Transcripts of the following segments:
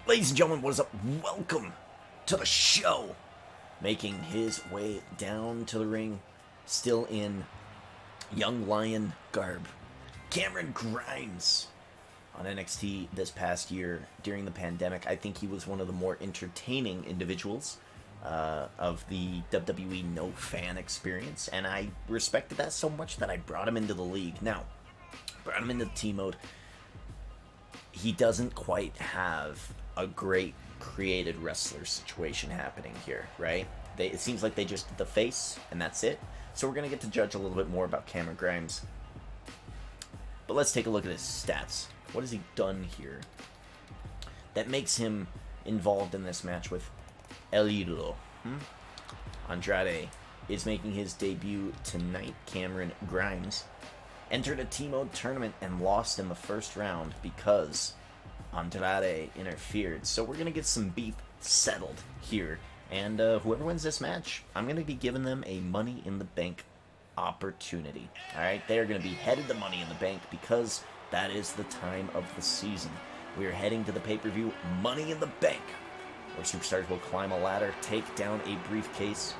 Ladies and gentlemen, what is up? Welcome to the show. Making his way down to the ring, still in young lion garb, Cameron Grimes. On NXT this past year during the pandemic, I think he was one of the more entertaining individuals of the WWE no fan experience, and I respected that so much that I brought him into the league. Now, brought him into the T mode. He doesn't quite have a great created wrestler situation happening here, right? It seems like they just did the face, and that's it. So we're going to get to judge a little bit more about Cameron Grimes. But let's take a look at his stats. What has he done here that makes him involved in this match with El Idolo? Andrade is making his debut tonight. Cameron Grimes entered a T-Mode tournament and lost in the first round because Andrade interfered. So we're going to get some beef settled here. And whoever wins this match, I'm going to be giving them a Money in the Bank opportunity. Alright, they are going to be headed to Money in the Bank because that is the time of the season. We are heading to the pay-per-view Money in the Bank, where superstars will climb a ladder, take down a briefcase,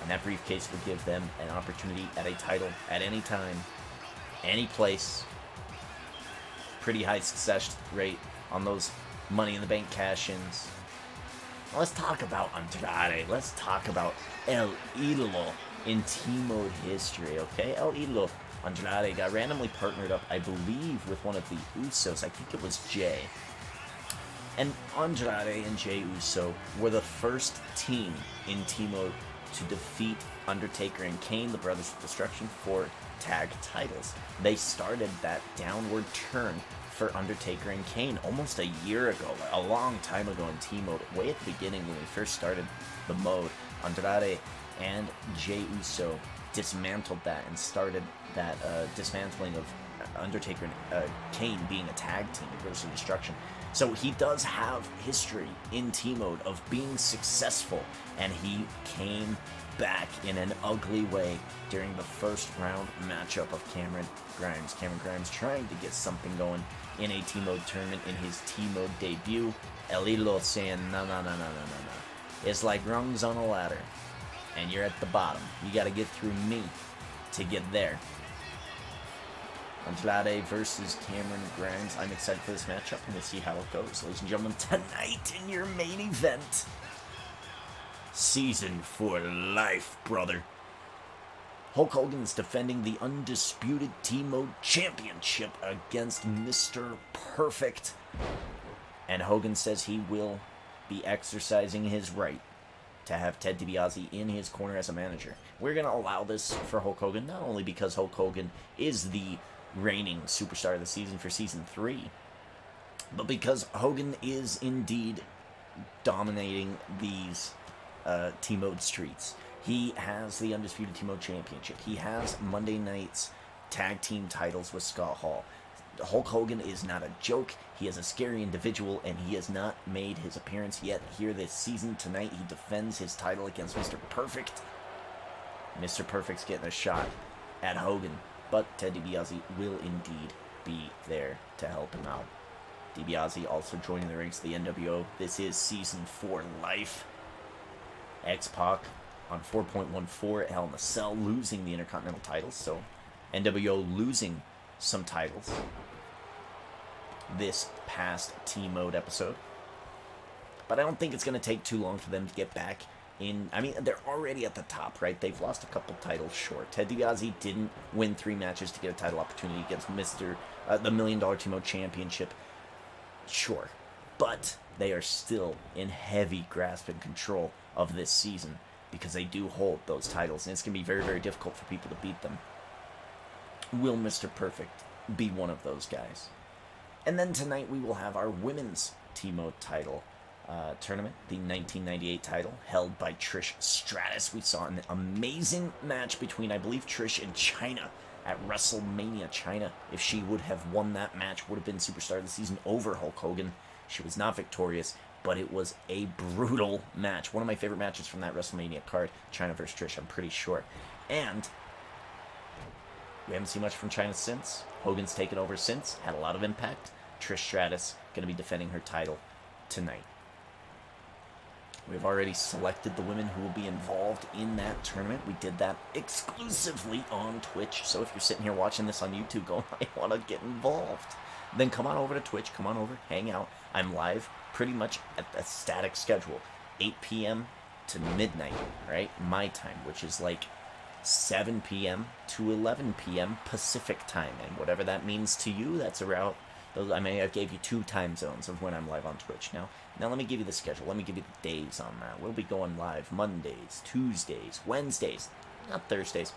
and that briefcase will give them an opportunity at a title at any time, any place. Pretty high success rate on those Money in the Bank cash-ins. Now let's talk about Andrade. Let's talk about El Idolo in T-Mode history, okay? El Idolo, Andrade, got randomly partnered up, I believe, with one of the Usos. I think it was Jay. And Andrade and Jey Uso were the first team in T-Mode to defeat Undertaker and Kane, the Brothers of Destruction, for tag titles. They started that downward turn for Undertaker and Kane almost a year ago, a long time ago in T-Mode, way at the beginning when we first started the mode. Andrade and Jey Uso dismantled that and started that dismantling of Undertaker and Kane being a tag team, Brothers of Destruction. So he does have history in T-Mode of being successful, and he came back in an ugly way during the first round matchup of Cameron Grimes. Cameron Grimes trying to get something going in a T-Mode tournament in his T-Mode debut. El Idolo saying, no. It's like rungs on a ladder, and you're at the bottom. You got to get through me to get there. Andrade versus Cameron Grimes. I'm excited for this matchup, and we'll see how it goes. Ladies and gentlemen, tonight in your main event, Season for life, brother. Hulk Hogan is defending the Undisputed T-Mode Championship against Mr. Perfect. And Hogan says he will be exercising his right to have Ted DiBiase in his corner as a manager. We're going to allow this for Hulk Hogan, not only because Hulk Hogan is the reigning superstar of the season for Season 3, but because Hogan is indeed dominating these T-Mode streets. He has the Undisputed T-Mode Championship. He has Monday night's tag team titles with Scott Hall. Hulk Hogan is not a joke. He is a scary individual, and he has not made his appearance yet here this season. Tonight, he defends his title against Mr. Perfect. Mr. Perfect's getting a shot at Hogan, but Ted DiBiase will indeed be there to help him out. DiBiase also joining the ranks of the NWO. This is Season 4 life. X-Pac on 4.14 at Hell in a Cell, losing the Intercontinental titles, so NWO losing some titles this past T-Mode episode. But I don't think it's going to take too long for them to get back in. I mean, they're already at the top, right? They've lost a couple titles short. Ted DiBiase didn't win 3 matches to get a title opportunity against the $1 Million T-Mode Championship. Sure. But they are still in heavy grasp and control of this season because they do hold those titles, and it's going to be very, very difficult for people to beat them. Will Mr. Perfect be one of those guys? And then tonight we will have our women's T-Mode title tournament, the 1998 title held by Trish Stratus. We saw an amazing match between, I believe, Trish and Chyna at WrestleMania. Chyna, if she would have won that match, would have been Superstar of the Season over Hulk Hogan. She was not victorious, but it was a brutal match. One of my favorite matches from that WrestleMania card, Chyna versus Trish, I'm pretty sure. And we haven't seen much from Chyna since. Hogan's taken over since, had a lot of impact. Trish Stratus going to be defending her title tonight. We've already selected the women who will be involved in that tournament. We did that exclusively on Twitch. So if you're sitting here watching this on YouTube going, I want to get involved, then come on over to Twitch. Come on over, hang out. I'm live pretty much at a static schedule. 8 p.m. to midnight, right? My time, which is like 7 p.m. to 11 p.m. Pacific time. And whatever that means to you, that's around... I may have gave you 2 time zones of when I'm live on Twitch. Now let me give you the schedule. Let me give you the days on that. We'll be going live Mondays, Tuesdays, Wednesdays, not Thursdays,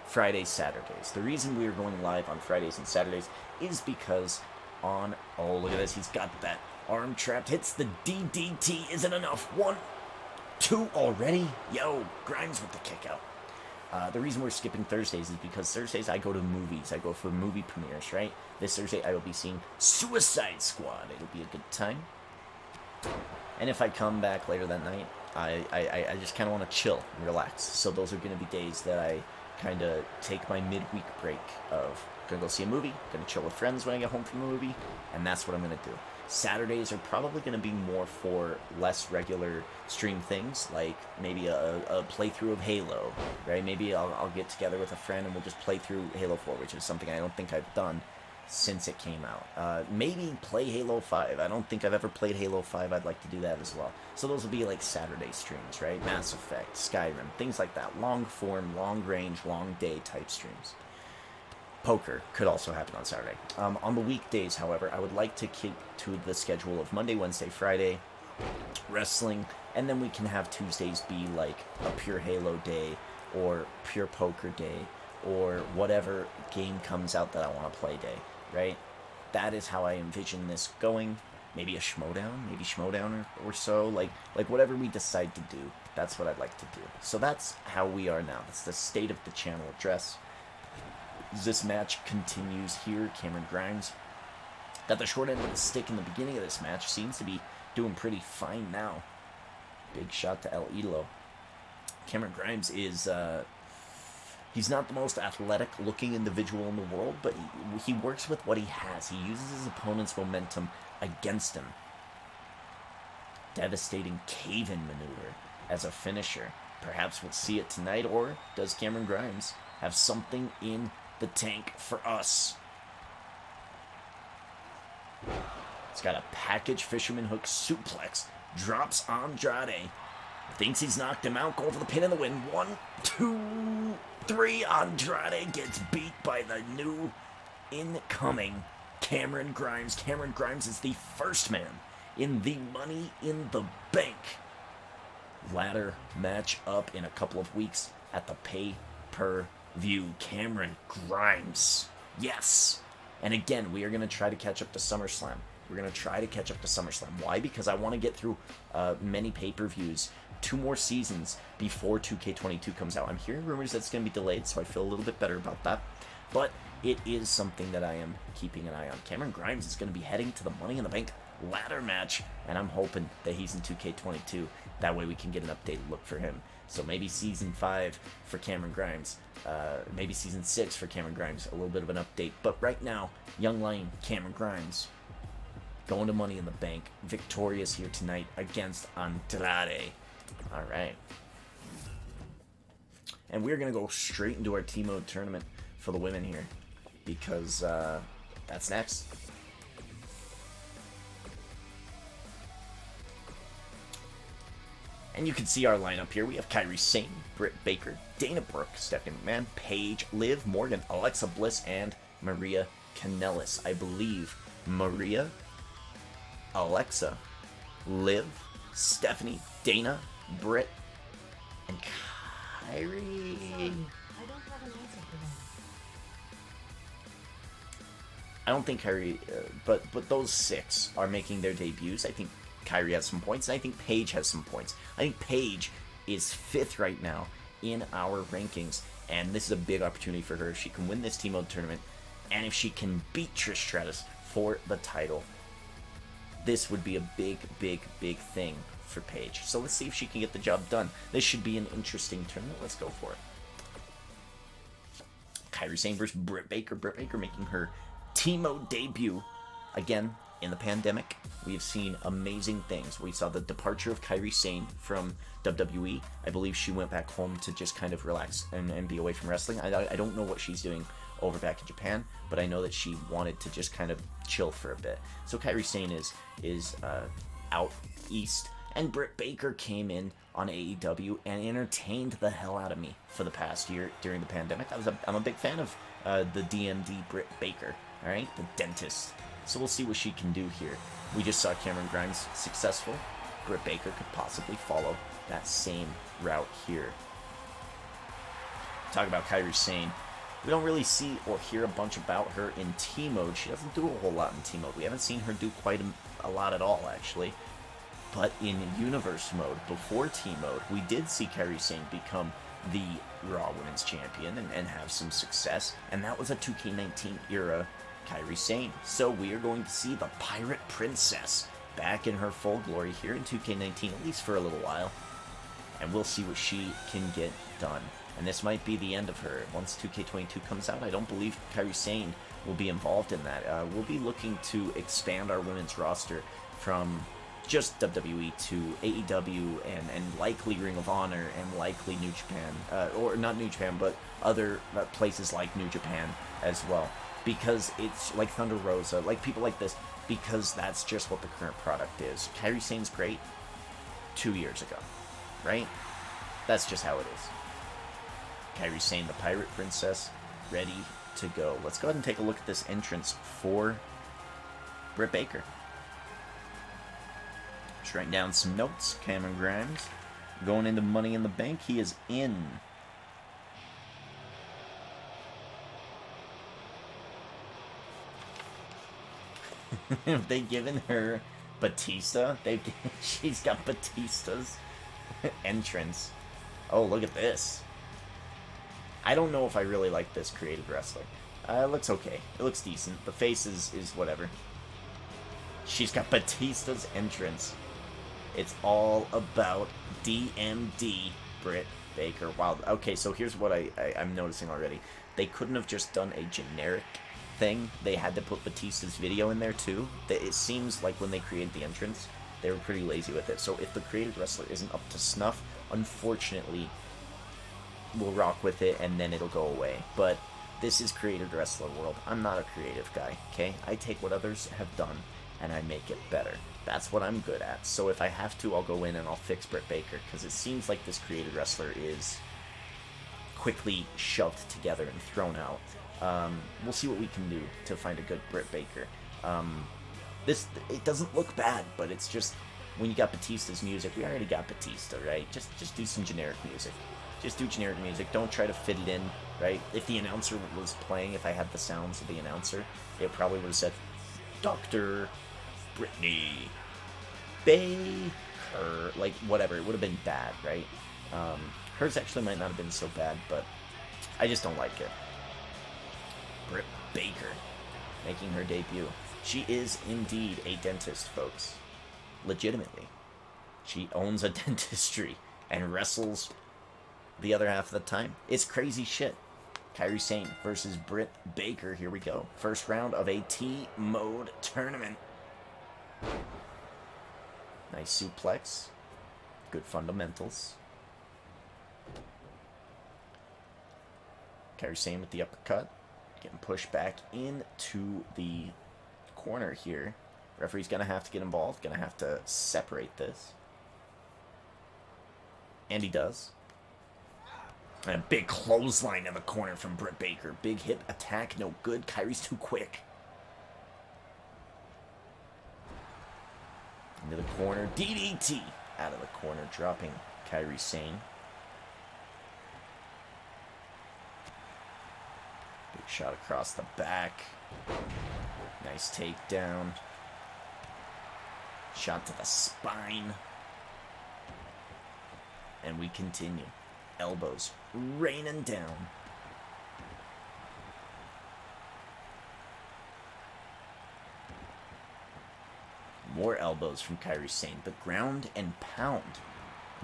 Fridays, Saturdays. The reason we are going live on Fridays and Saturdays is because on... Oh, look at this. He's got that arm trapped. Hits the DDT. Isn't enough. 1, 2 already? Yo, Grimes with the kick out. The reason we're skipping Thursdays is because Thursdays I go to movies. I go for movie premieres, right? This Thursday I will be seeing Suicide Squad. It'll be a good time. And if I come back later that night, I just kind of want to chill and relax. So those are going to be days that I kind of take my midweek break of going to go see a movie, going to chill with friends when I get home from the movie, and that's what I'm going to do. Saturdays are probably going to be more for less regular stream things, like maybe a playthrough of Halo, right? Maybe I'll get together with a friend and we'll just play through Halo 4, which is something I don't think I've done since it came out. Maybe play Halo 5. I don't think I've ever played Halo 5. I'd like to do that as well. So those will be like Saturday streams, right? Mass Effect, Skyrim, things like that. Long form, long range, long day type streams. Poker could also happen on Saturday. On the weekdays, however, I would like to keep to the schedule of Monday, Wednesday, Friday, wrestling, and then we can have Tuesdays be like a pure Halo day or pure poker day or whatever game comes out that I want to play day, right? That is how I envision this going. Maybe a Schmodown or so, like whatever we decide to do, that's what I'd like to do. So that's how we are now. That's the state of the channel address. This match continues here. Cameron Grimes got the short end of the stick in the beginning of this match. Seems to be doing pretty fine now. Big shot to El Idolo. Cameron Grimes is, he's not the most athletic looking individual in the world, but he works with what he has. He uses his opponent's momentum against him. Devastating cave-in maneuver as a finisher. Perhaps we'll see it tonight, or does Cameron Grimes have something in the tank for us? It's got a package fisherman hook suplex. Drops Andrade. Thinks he's knocked him out. Going for the pin in the win. 1, 2, 3. Andrade gets beat by the new incoming Cameron Grimes. Cameron Grimes is the first man in the Money in the Bank ladder match up in a couple of weeks at the pay-per-view. Cameron Grimes. Yes. And again, we are going to try to catch up to SummerSlam. We're going to try to catch up to SummerSlam. Why? Because I want to get through many pay-per-views, 2 more seasons before 2K22 comes out. I'm hearing rumors that it's going to be delayed, so I feel a little bit better about that. But it is something that I am keeping an eye on. Cameron Grimes is going to be heading to the Money in the Bank ladder match, and I'm hoping that he's in 2K22. That way we can get an updated look for him. So maybe Season 5 for Cameron Grimes. Maybe Season 6 for Cameron Grimes. A little bit of an update. But right now, young lion Cameron Grimes going to Money in the Bank. Victorious here tonight against Andrade. All right. And we're going to go straight into our team mode tournament for the women here. Because that's next. And you can see our lineup here. We have Kairi Sane, Britt Baker, Dana Brooke, Stephanie McMahon, Paige, Liv Morgan, Alexa Bliss, and Maria Kanellis. I believe Maria, Alexa, Liv, Stephanie, Dana, Britt, and Kairi. I don't have an answer for that. I don't think Kairi, but those 6 are making their debuts. I think Kairi has some points, and I think Paige has some points. I think Paige is 5th right now in our rankings, and this is a big opportunity for her. If she can win this team mode tournament, and if she can beat Trish Stratus for the title, this would be a big, big, big thing for Paige. So let's see if she can get the job done. This should be an interesting tournament. Let's go for it. Kairi Sane versus Britt Baker. Britt Baker making her team mode debut again in the pandemic. We have seen amazing things. We saw the departure of Kairi Sane from WWE. I believe she went back home to just kind of relax and be away from wrestling. I don't know what she's doing over back in Japan, but I know that she wanted to just kind of chill for a bit. So Kairi Sane is out east, and Britt Baker came in on AEW and entertained the hell out of me for the past year during the pandemic. I'm a big fan of the DMD Britt Baker, all right, the dentist. So we'll see what she can do here. We just saw Cameron Grimes successful. Britt Baker could possibly follow that same route here. Talk about Kairi Sane. We don't really see or hear a bunch about her in T-mode. She doesn't do a whole lot in T-mode. We haven't seen her do quite a lot at all, actually. But in Universe mode, before T-mode, we did see Kairi Sane become the Raw Women's Champion and have some success. And that was a 2K19 era Kairi Sane. So we are going to see the Pirate Princess back in her full glory here in 2K19, at least for a little while. And we'll see what she can get done. And this might be the end of her. Once 2K22 comes out, I don't believe Kairi Sane will be involved in that. We'll be looking to expand our women's roster from just WWE to AEW and likely Ring of Honor and likely New Japan. Or not New Japan, but other places like New Japan as well. Because it's like Thunder Rosa, like people like this, because that's just what the current product is. Kairi Sane's great 2 years ago, right? That's just how it is. Kairi Sane, the Pirate Princess, ready to go. Let's go ahead and take a look at this entrance for Britt Baker. Just writing down some notes. Cameron Grimes going into Money in the Bank. He is in. Have they given her Batista? She's got Batista's entrance. Oh, look at this. I don't know if I really like this creative wrestler. It looks okay. It looks decent. The face is whatever. She's got Batista's entrance. It's all about DMD Britt Baker. Wow. Okay, so here's what I'm noticing already. They couldn't have just done a generic thing. They had to put Batista's video in there too. It seems like when they created the entrance, they were pretty lazy with it. So if the creative wrestler isn't up to snuff, unfortunately, we'll rock with it and then it'll go away. But this is creative wrestler world. I'm not a creative guy, okay? I take what others have done and I make it better. That's what I'm good at. So if I have to, I'll go in and I'll fix Britt Baker, because it seems like this creative wrestler is quickly shoved together and thrown out. We'll see what we can do to find a good Britt Baker. It doesn't look bad, but it's just when you got Batista's music, we already got Batista, right? Just do some generic music. Just do generic music. Don't try to fit it in, right? If the announcer was playing, if I had the sounds of the announcer, it probably would have said, Dr. Brittany Baker, like whatever. It would have been bad, right? Hers actually might not have been so bad, but I just don't like it. Britt Baker making her debut. She is indeed a dentist, folks. Legitimately. She owns a dentistry and wrestles the other half of the time. It's crazy shit. Kairi Sane versus Britt Baker. Here we go. First round of a T-mode tournament. Nice suplex. Good fundamentals. Kairi Sane with the uppercut. Getting pushed back into the corner here. Referee's going to have to get involved. Going to have to separate this. And he does. And a big clothesline in the corner from Britt Baker. Big hip attack. No good. Kairi's too quick. Into the corner. DDT. Out of the corner. Dropping Kairi Sane. Big shot across the back. Nice takedown. Shot to the spine. And we continue. Elbows raining down. More elbows from Kairi Sane. The ground and pound.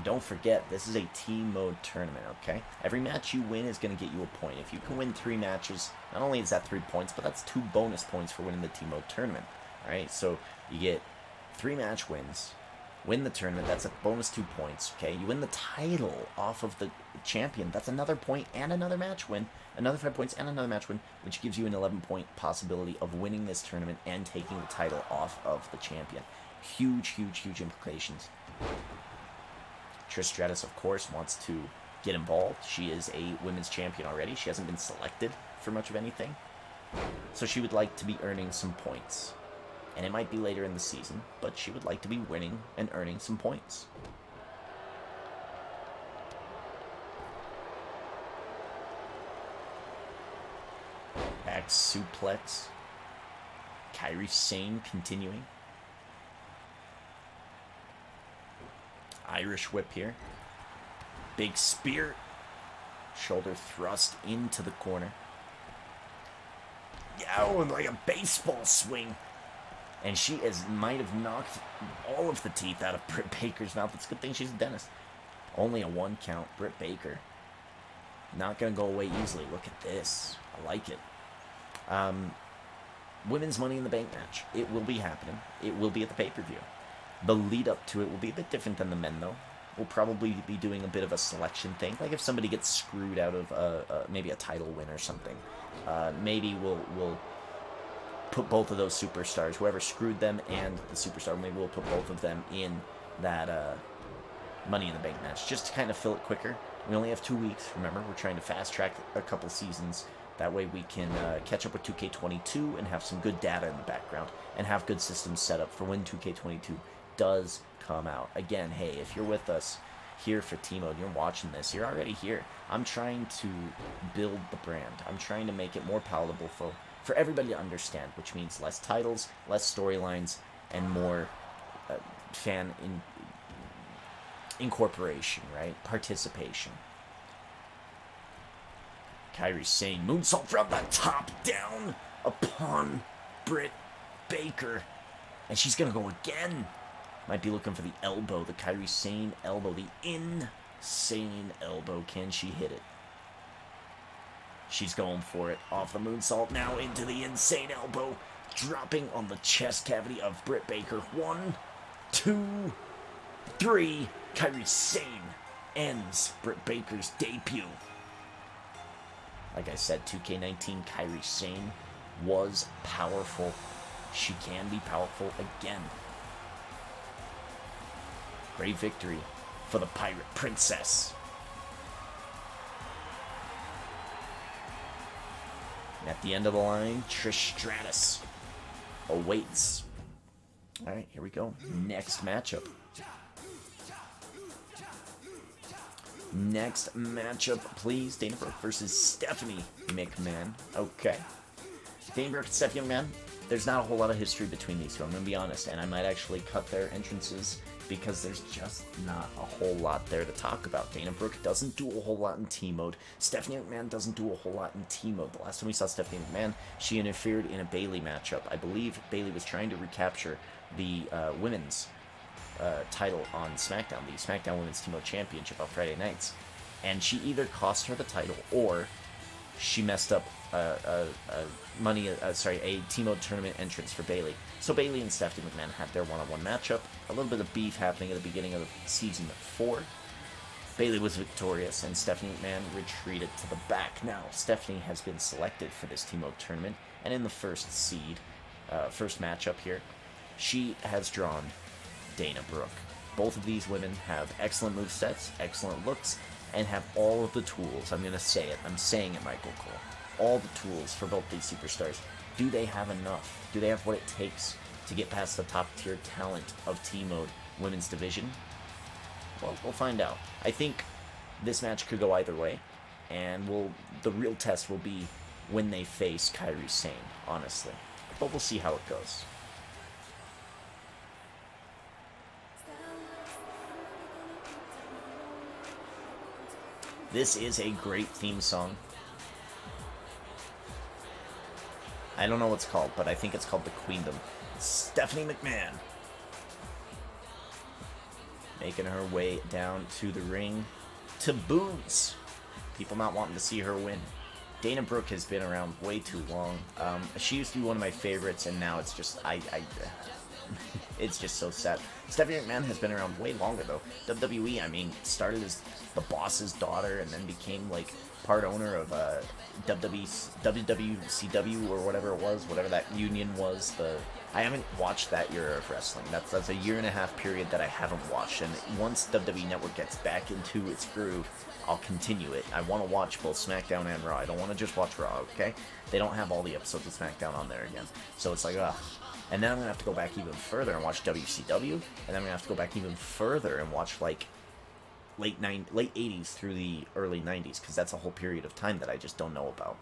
Don't forget, this is a T-mode tournament, okay? Every match you win is going to get you a point. If you can win 3 matches, not only is that 3 points, but that's 2 bonus points for winning the T-mode tournament. Alright, so you get 3 match wins. Win the tournament, that's a bonus 2 points, okay? You win the title off of the champion, that's another point and another match win. Another 5 points and another match win, which gives you an 11-point possibility of winning this tournament and taking the title off of the champion. Huge, huge, huge implications. Trish Stratus, of course, wants to get involved. She is a women's champion already. She hasn't been selected for much of anything. So she would like to be earning some points. And it might be later in the season, but she would like to be winning and earning some points. Back suplex. Kairi Sane continuing. Irish whip here. Big spear. Shoulder thrust into the corner. Oh, like a baseball swing. And she might have knocked all of the teeth out of Britt Baker's mouth. It's a good thing she's a dentist. Only a 1 count. Britt Baker. Not going to go away easily. Look at this. I like it. Women's Money in the Bank match. It will be happening. It will be at the pay-per-view. The lead up to it will be a bit different than the men, though. We'll probably be doing a bit of a selection thing. Like if somebody gets screwed out of maybe a title win or something. Maybe we'll put both of those superstars, whoever screwed them and the superstar, maybe we'll put both of them in that Money in the Bank match, just to kind of fill it quicker. We only have 2 weeks, remember, we're trying to fast track a couple seasons, that way we can catch up with 2K22 and have some good data in the background, and have good systems set up for when 2K22 does come out. Again, hey, if you're with us here for T-Mode, you're watching this, you're already here. I'm trying to build the brand. I'm trying to make it more palatable for everybody to understand, which means less titles, less storylines, and more fan incorporation, right? Participation. Kairi Sane moonsault from the top down upon Britt Baker. And she's going to go again. Might be looking for the elbow, the Kairi Sane elbow, the insane elbow. Can she hit it? She's going for it. Off the moonsault, now into the insane elbow. Dropping on the chest cavity of Britt Baker. 1, 2, 3. Kairi Sane ends Britt Baker's debut. Like I said, 2K19 Kairi Sane was powerful. She can be powerful again. Great victory for the Pirate Princess. And at the end of the line, Trish Stratus awaits. All right, here we go. Next matchup. Next matchup, please. Dana Brooke versus Stephanie McMahon. Okay. Dana Brooke and Stephanie McMahon, there's not a whole lot of history between these two. I'm going to be honest, and I might actually cut their entrances because there's just not a whole lot there to talk about. Dana Brooke doesn't do a whole lot in T-Mode. Stephanie McMahon doesn't do a whole lot in T-Mode. The last time we saw Stephanie McMahon, she interfered in a Bayley matchup. I believe Bayley was trying to recapture the women's title on SmackDown, the SmackDown Women's T-Mode Championship on Friday nights. And she either cost her the title or she messed up a T-Mode tournament entrance for Bayley. So Bayley and Stephanie McMahon had their one-on-one matchup. A little bit of beef happening at the beginning of season 4. Bayley was victorious, and Stephanie McMahon retreated to the back. Now, Stephanie has been selected for this T-Mode tournament, and in the first matchup here, she has drawn Dana Brooke. Both of these women have excellent movesets, excellent looks, and have all of the tools. I'm going to say it. I'm saying it, Michael Cole. All the tools for both these superstars. Do they have enough? Do they have what it takes to get past the top-tier talent of T-Mode Women's Division? Well, we'll find out. I think this match could go either way, and the real test will be when they face Kairi Sane, honestly. But we'll see how it goes. This is a great theme song. I don't know what it's called, but I think it's called The Queendom. Stephanie McMahon making her way down to the ring to boos. People not wanting to see her win. Dana Brooke has been around way too long. She used to be one of my favorites, and now it's just It's just so sad. Stephanie McMahon has been around way longer, though. WWE, I mean, started as the boss's daughter and then became, like, part owner of WWCW or whatever it was, whatever that union was. I haven't watched that era of wrestling. That's a 1.5 year period that I haven't watched. And once WWE Network gets back into its groove, I'll continue it. I want to watch both SmackDown and Raw. I don't want to just watch Raw, okay? They don't have all the episodes of SmackDown on there again. So it's like, ugh. And then I'm going to have to go back even further and watch WCW. And then I'm going to have to go back even further and watch, like, late 80s through the early 90s. Because that's a whole period of time that I just don't know about.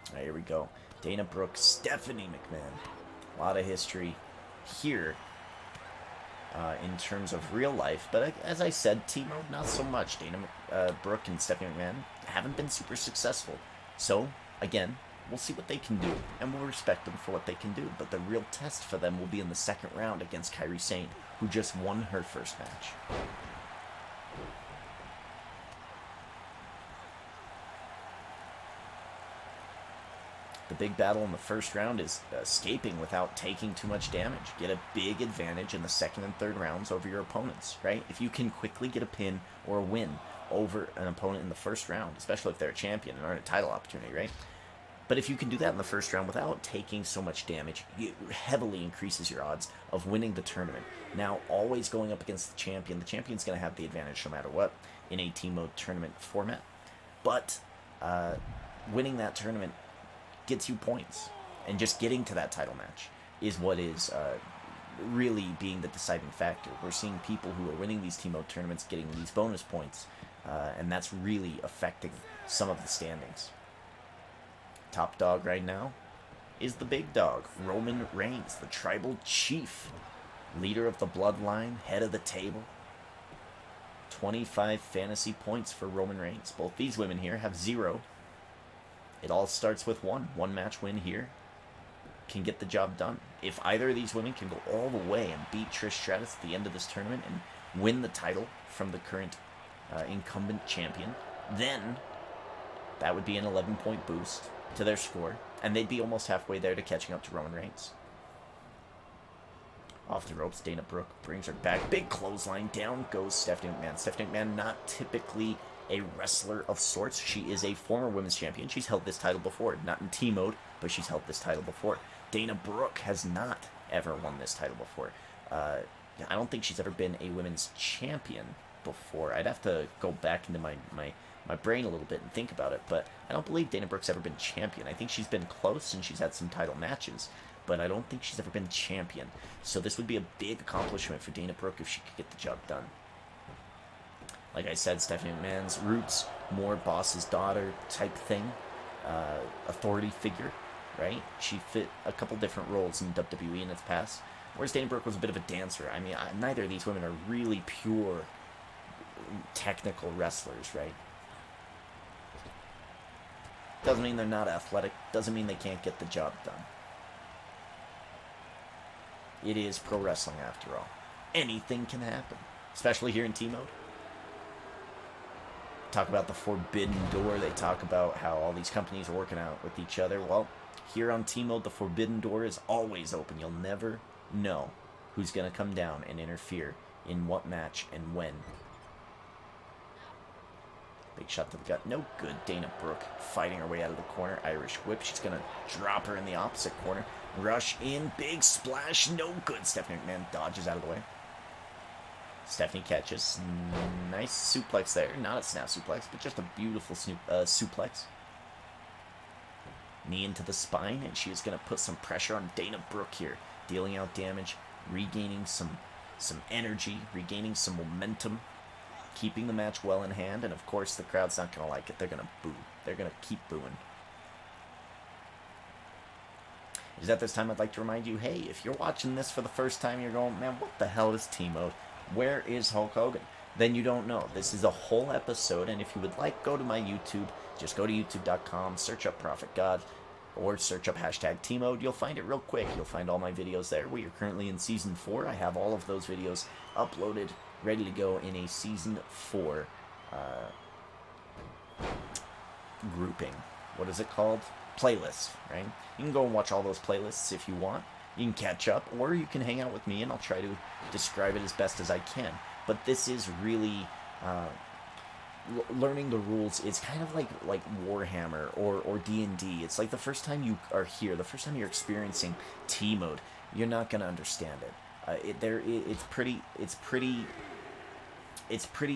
Alright, here we go. Dana Brooke, Stephanie McMahon. A lot of history here. In terms of real life, but as I said, T-Mode, not so much. Dana Brooke and Stephanie McMahon haven't been super successful. So, again, we'll see what they can do, and we'll respect them for what they can do. But the real test for them will be in the second round against Kairi Sane, who just won her first match. The big battle in the first round is escaping without taking too much damage. Get a big advantage in the second and third rounds over your opponents, right? If you can quickly get a pin or a win over an opponent in the first round, especially if they're a champion and earn a title opportunity, right? But if you can do that in the first round without taking so much damage, it heavily increases your odds of winning the tournament. Now, always going up against the champion's going to have the advantage no matter what in a team mode tournament format. But winning that tournament gets you points, and just getting to that title match is what is really being the deciding factor. We're seeing people who are winning these team mode tournaments getting these bonus points, and that's really affecting some of the standings. Top dog right now is the big dog, Roman Reigns, the tribal chief, leader of the bloodline, head of the table. 25 fantasy points for Roman Reigns. Both these women here have 0. It all starts with one match win here can get the job done. If either of these women can go all the way and beat Trish Stratus at the end of this tournament and win the title from the current incumbent champion, then that would be an 11-point boost to their score, and they'd be almost halfway there to catching up to Roman Reigns. Off the ropes, Dana Brooke brings her back. Big clothesline. Down goes Stephanie McMahon. Stephanie McMahon not typically a wrestler of sorts. She is a former women's champion. She's held this title before. Not in team mode, but she's held this title before. Dana Brooke has not ever won this title before. I don't think she's ever been a women's champion before. I'd have to go back into my brain a little bit and think about it, but I don't believe Dana Brooke's ever been champion. I think she's been close and she's had some title matches, but I don't think she's ever been champion. So this would be a big accomplishment for Dana Brooke if she could get the job done. Like I said, Stephanie McMahon's roots, more boss's daughter type thing, authority figure, right? She fit a couple different roles in WWE in its past, whereas Dana Brooke was a bit of a dancer. I mean, neither of these women are really pure technical wrestlers, right? Doesn't mean they're not athletic, doesn't mean they can't get the job done. It is pro wrestling after all. Anything can happen, especially here in T-Mode. Talk about the forbidden door. They talk about how all these companies are working out with each other. Well, here on T-Mode, the forbidden door is always open. You'll never know who's going to come down and interfere in what match and when. Big shot to the gut. No good. Dana Brooke fighting her way out of the corner. Irish whip. She's going to drop her in the opposite corner. Rush in. Big splash. No good. Stephanie McMahon dodges out of the way. Stephanie catches. Nice suplex there. Not a snap suplex, but just a beautiful suplex. Knee into the spine, and she is going to put some pressure on Dana Brooke here. Dealing out damage, regaining some energy, regaining some momentum, keeping the match well in hand, and of course the crowd's not going to like it. They're going to boo. They're going to keep booing. It is at this time I'd like to remind you, hey, if you're watching this for the first time, you're going, man, what the hell is T-Mode? Where is Hulk Hogan? Then you don't know. This is a whole episode, and if you would like, go to my YouTube. Just go to youtube.com, search up Prophet God, or search up hashtag T-Mode. You'll find it real quick. You'll find all my videos there. We are currently in Season 4. I have all of those videos uploaded, ready to go in a Season 4 grouping. What is it called? playlists, right? You can go and watch all those playlists if you want. You can catch up, or you can hang out with me, and I'll try to describe it as best as I can. But this is really learning the rules. It's kind of like Warhammer or D&D. It's like the first time you are here, the first time you're experiencing T mode, you're not gonna understand it. It's pretty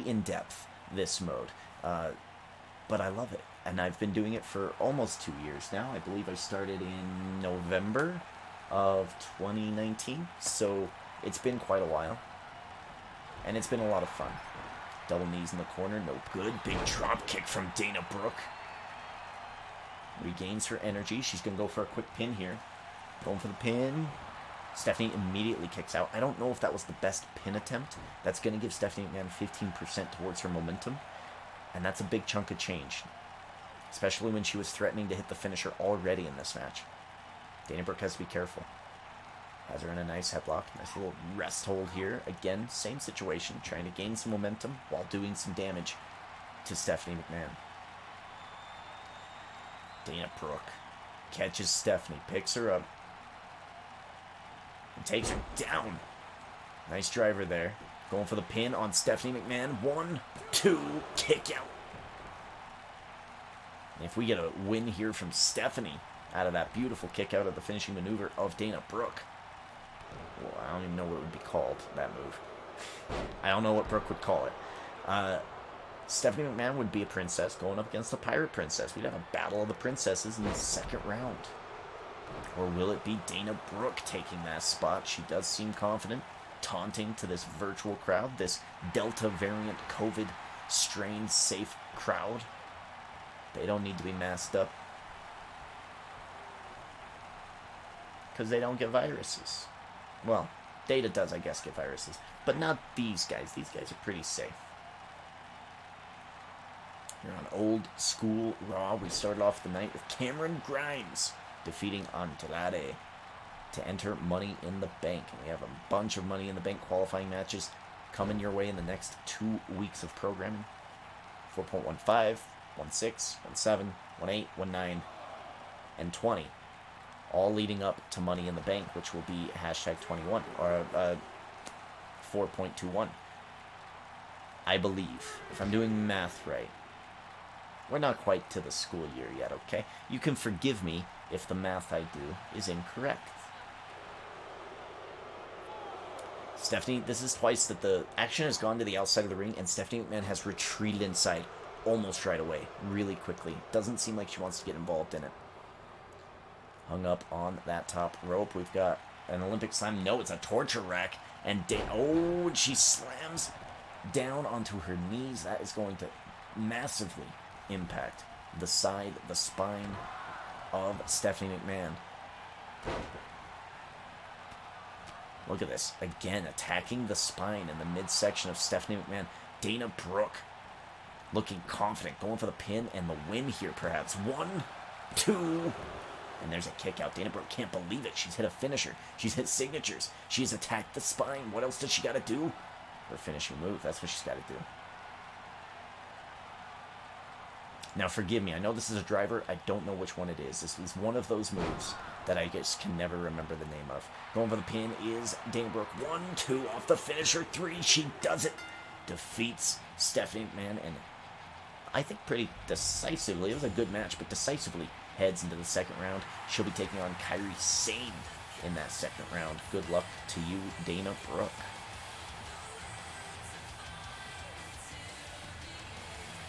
in depth, this mode, but I love it, and I've been doing it for almost 2 years now. I believe I started in November of 2019, so it's been quite a while, and it's been a lot of fun. Double knees in the corner, no good. Big drop kick from Dana Brooke. Regains her energy. She's gonna go for a quick pin here. Going for the pin. Stephanie immediately kicks out. I don't know if that was the best pin attempt. That's going to give Stephanie McMahon 15% towards her momentum. And that's a big chunk of change. Especially when she was threatening to hit the finisher already in this match. Dana Brooke has to be careful. Has her in a nice headlock. Nice little rest hold here. Again, same situation. Trying to gain some momentum while doing some damage to Stephanie McMahon. Dana Brooke catches Stephanie. Picks her up. And takes her down. Nice driver there. Going for the pin on Stephanie McMahon. 1, 2, kick out. And if we get a win here from Stephanie out of that beautiful kick out of the finishing maneuver of Dana Brooke. Well, I don't even know what it would be called, that move. I don't know what Brooke would call it. Stephanie McMahon would be a princess going up against a pirate princess. We'd have a battle of the princesses in the second round. Or will it be Dana Brooke taking that spot? She does seem confident, taunting to this virtual crowd, this Delta variant COVID strain safe crowd. They don't need to be masked up. Because they don't get viruses. Well, Data does, I guess, get viruses. But not these guys. These guys are pretty safe. Here on Old School Raw, we started off the night with Cameron Grimes defeating Andrade to enter Money in the Bank. And we have a bunch of Money in the Bank qualifying matches coming your way in the next 2 weeks of programming. 4.15, 16, 17, 18, 19, and 20. All leading up to Money in the Bank, which will be hashtag 21, or 4.21. I believe, if I'm doing math right. We're not quite to the school year yet, okay? You can forgive me if the math I do is incorrect. Stephanie, this is twice that the action has gone to the outside of the ring, and Stephanie McMahon has retreated inside almost right away, really quickly. Doesn't seem like she wants to get involved in it. Hung up on that top rope. We've got an Olympic slam. No, it's a torture rack. And she slams down onto her knees. That is going to massively impact the side, the spine of Stephanie McMahon. Look at this. Again, attacking the spine in the midsection of Stephanie McMahon. Dana Brooke looking confident, going for the pin and the win here, perhaps. 1, 2, and there's a kick out. Dana Brooke can't believe it. She's hit a finisher. She's hit signatures. She's attacked the spine. What else does she got to do? Her finishing move. That's what she's got to do. Now, forgive me. I know this is a driver. I don't know which one it is. This is one of those moves that I just can never remember the name of. Going for the pin is Dana Brooke. 1, 2, off the finisher. 3, she does it. Defeats Stephanie McMahon, and I think pretty decisively. It was a good match, but decisively heads into the second round. She'll be taking on Kairi Sane in that second round. Good luck to you, Dana Brooke.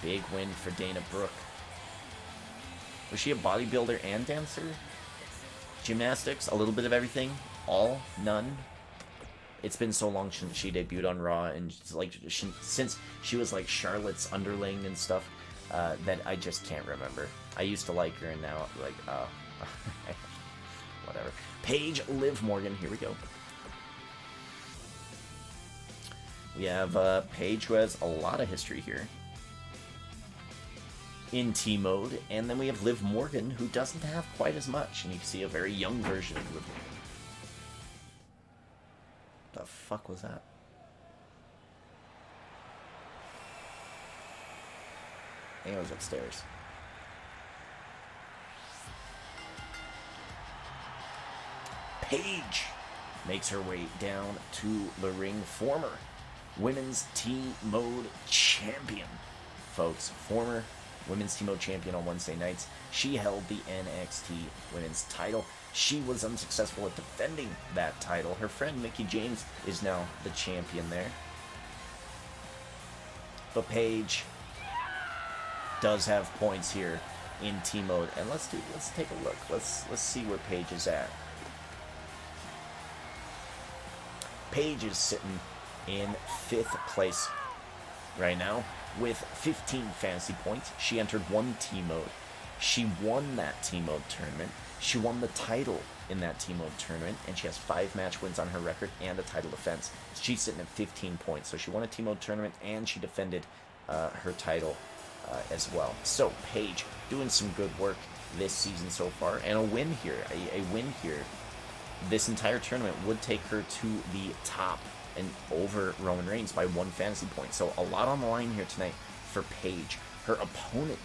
Big win for Dana Brooke. Was she a bodybuilder and dancer? Gymnastics? A little bit of everything? All? None? It's been so long since she debuted on Raw, and since she was like Charlotte's underling and stuff, that I just can't remember. I used to like her, and now, whatever. Paige Liv Morgan, here we go. We have Paige, who has a lot of history here in T mode, and then we have Liv Morgan, who doesn't have quite as much, and you can see a very young version of Liv Morgan. The fuck was that? I think it was upstairs. Paige makes her way down to the ring. Former Women's T-Mode Champion, folks. Former Women's T-Mode Champion on Wednesday nights. She held the NXT Women's title. She was unsuccessful at defending that title. Her friend Mickie James is now the champion there. But Paige does have points here in T-Mode. And let's take a look. Let's see where Paige is at. Paige is sitting in 5th place right now with 15 fantasy points. She entered one T-Mode. She won that T-Mode tournament. She won the title in that T-Mode tournament, and she has 5 match wins on her record and a title defense. She's sitting at 15 points. So she won a T-Mode tournament, and she defended her title as well. So Paige doing some good work this season so far, and a win here. A win here. This entire tournament would take her to the top and over Roman Reigns by 1 fantasy point. So a lot on the line here tonight for Paige. Her opponent,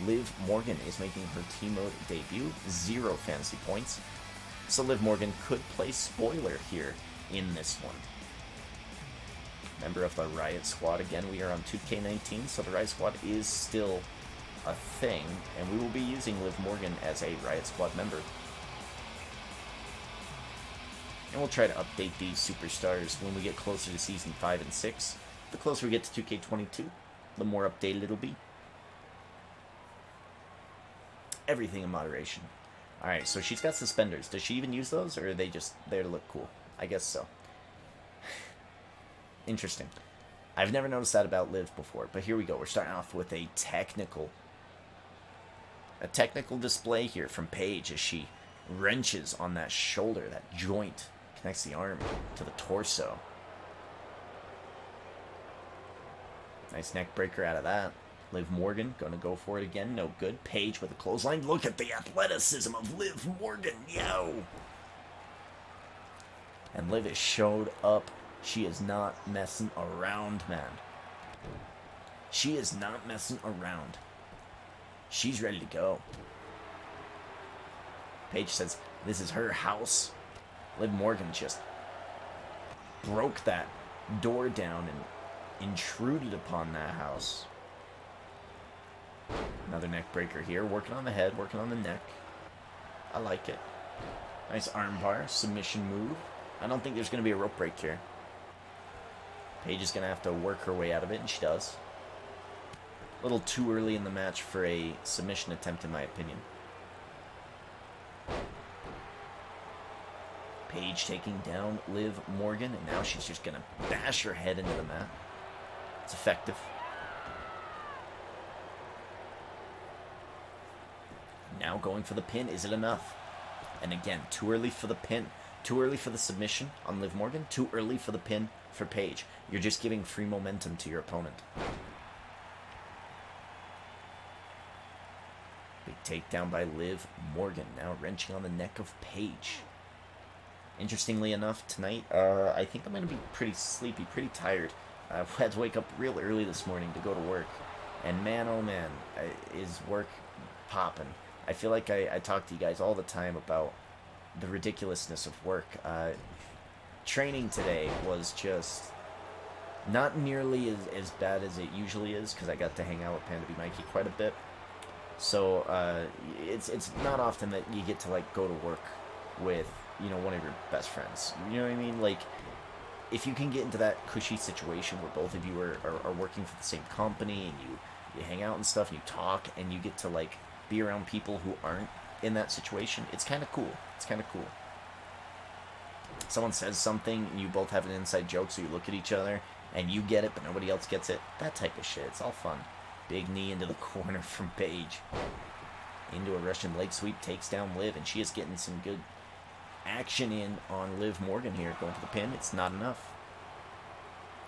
Liv Morgan, is making her T-Mode debut. 0 fantasy points. So Liv Morgan could play spoiler here in this one. Member of the Riot Squad. Again, we are on 2K19, so the Riot Squad is still a thing, and we will be using Liv Morgan as a Riot Squad member. And we'll try to update these superstars when we get closer to Season 5 and 6. The closer we get to 2K22, the more updated it'll be. Everything in moderation. Alright, so she's got suspenders. Does she even use those, or are they just there to look cool? I guess so. Interesting. I've never noticed that about Liv before, but here we go. We're starting off with a technical display here from Paige as she wrenches on that shoulder, that joint. Connects the arm to the torso. Nice neck breaker out of that. Liv Morgan going to go for it again. No good. Paige with a clothesline. Look at the athleticism of Liv Morgan. Yo! And Liv has showed up. She is not messing around, man. She is not messing around. She's ready to go. Paige says this is her house. Liv Morgan just broke that door down and intruded upon that house. Another neck breaker here. Working on the head, working on the neck. I like it. Nice armbar, submission move. I don't think there's going to be a rope break here. Paige is going to have to work her way out of it, and she does. A little too early in the match for a submission attempt, in my opinion. Paige taking down Liv Morgan, and now she's just going to bash her head into the mat. It's effective. Now going for the pin. Is it enough? And again, too early for the pin. Too early for the submission on Liv Morgan. Too early for the pin for Paige. You're just giving free momentum to your opponent. Big takedown by Liv Morgan. Now wrenching on the neck of Paige. Interestingly enough, tonight, I think I'm going to be pretty sleepy, pretty tired. I had to wake up real early this morning to go to work. And man, oh man, is work popping. I feel like I talk to you guys all the time about the ridiculousness of work. Training today was just not nearly as bad as it usually is, because I got to hang out with Panda B Mikey quite a bit. So it's not often that you get to like go to work with, you know, one of your best friends. You know what I mean? Like, if you can get into that cushy situation where both of you are working for the same company, and you hang out and stuff, and you talk, and you get to like be around people who aren't in that situation, it's kind of cool. It's kind of cool. Someone says something, and you both have an inside joke, so you look at each other, and you get it, but nobody else gets it. That type of shit. It's all fun. Big knee into the corner from Paige. Into a Russian leg sweep, takes down Liv, and she is getting some good action in on Liv Morgan here. Going for the pin. It's not enough.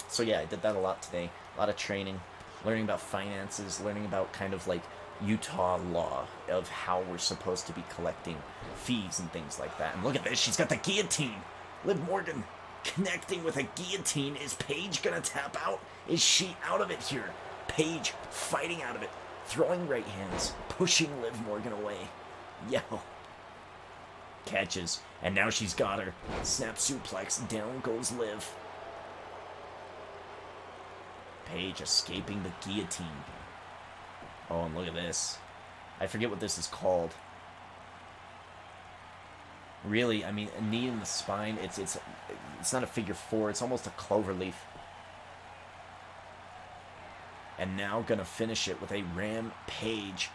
So yeah, I did that a lot today. A lot of training, learning about finances, learning about kind of like Utah law of how we're supposed to be collecting fees and things like that. And look at this, she's got the guillotine. Liv Morgan connecting with a guillotine. Is Paige gonna tap out? Is she out of it here? Paige fighting out of it, throwing right hands, pushing Liv Morgan away. Yo. Catches. And now she's got her. Snap suplex. Down goes Liv. Paige escaping the guillotine. Oh, and look at this. I forget what this is called. Really, I mean, a knee in the spine. It's not a figure four. It's almost a clover leaf. And now gonna finish it with a rampage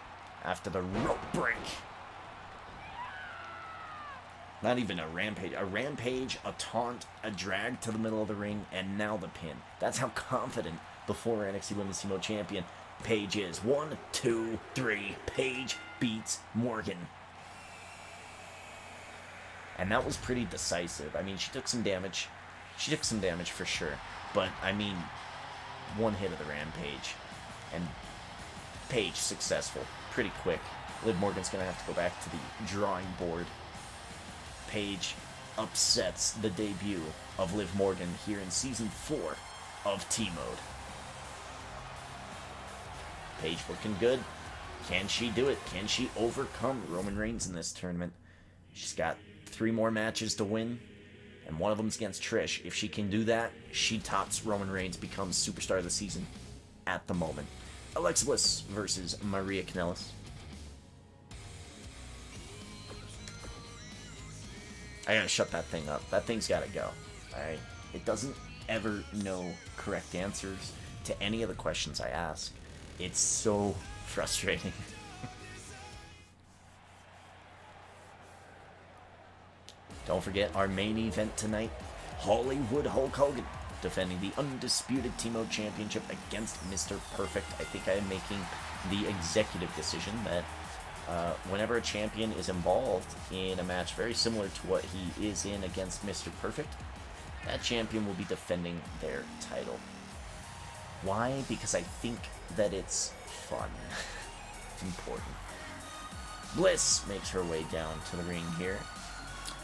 after the rope break. Not even a rampage. A rampage, a taunt, a drag to the middle of the ring, and now the pin. That's how confident the former NXT Women's Team Champion Paige is. 1, 2, 3. Paige beats Morgan. And that was pretty decisive. I mean, she took some damage. She took some damage for sure. But, I mean, one hit of the rampage. And Paige successful. Pretty quick. Liv Morgan's going to have to go back to the drawing board. Paige upsets the debut of Liv Morgan here in Season 4 of T-Mode. Paige looking good. Can she do it? Can she overcome Roman Reigns in this tournament? She's got 3 more matches to win, and one of them's against Trish. If she can do that, she tops Roman Reigns, becomes Superstar of the Season at the moment. Alexa Bliss versus Maria Kanellis. I gotta shut that thing up. That thing's gotta go. Alright? It doesn't ever know correct answers to any of the questions I ask. It's so frustrating. Don't forget our main event tonight. Hollywood Hulk Hogan defending the Undisputed T-Mode Championship against Mr. Perfect. I think I am making the executive decision that whenever a champion is involved in a match very similar to what he is in against Mr. Perfect, that champion will be defending their title. Why? Because I think that it's fun. It's important. Bliss makes her way down to the ring here.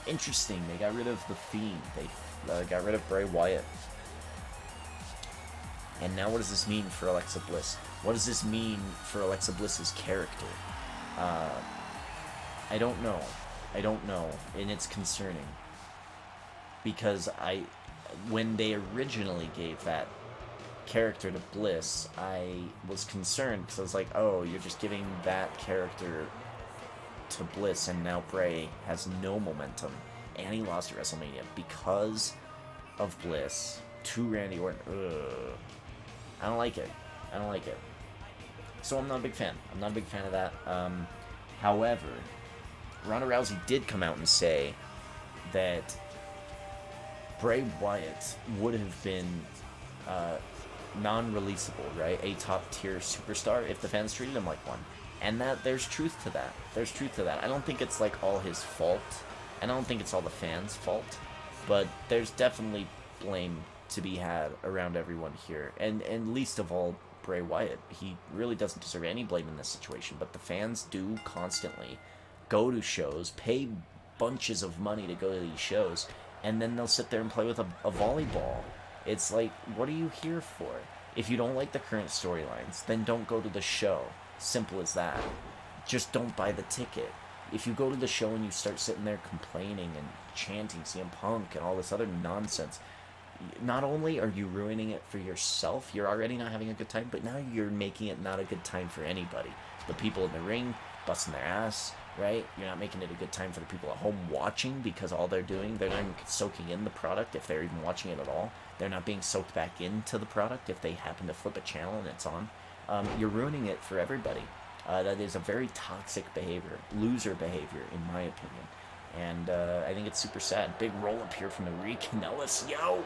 Interesting, they got rid of the Fiend. They got rid of Bray Wyatt. And now what does this mean for Alexa Bliss? What does this mean for Alexa Bliss's character? I don't know. I don't know, and it's concerning. Because when they originally gave that character to Bliss, I was concerned because I was like, oh, you're just giving that character to Bliss, and now Bray has no momentum, and he lost at WrestleMania because of Bliss to Randy Orton. I don't like it. I don't like it. So I'm not a big fan. I'm not a big fan of that. However, Ronda Rousey did come out and say that Bray Wyatt would have been non-releasable, right? A top-tier superstar if the fans treated him like one. And that there's truth to that. There's truth to that. I don't think it's like all his fault, and I don't think it's all the fans' fault, but there's definitely blame to be had around everyone here, and least of all Bray Wyatt. He really doesn't deserve any blame in this situation, but the fans do constantly go to shows, pay bunches of money to go to these shows, and then they'll sit there and play with a volleyball. It's like, what are you here for? If you don't like the current storylines, then don't go to the show. Simple as that. Just don't buy the ticket. If you go to the show and you start sitting there complaining and chanting CM Punk and all this other nonsense, not only are you ruining it for yourself, you're already not having a good time, but now you're making it not a good time for anybody. The people in the ring busting their ass, right? You're not making it a good time for the people at home watching, because all they're doing, they're not even soaking in the product if they're even watching it at all. They're not being soaked back into the product if they happen to flip a channel and it's on. You're ruining it for everybody. That is a very toxic behavior, loser behavior, in my opinion. And I think it's super sad. Big roll up here from the Maria Kanellis. Yo!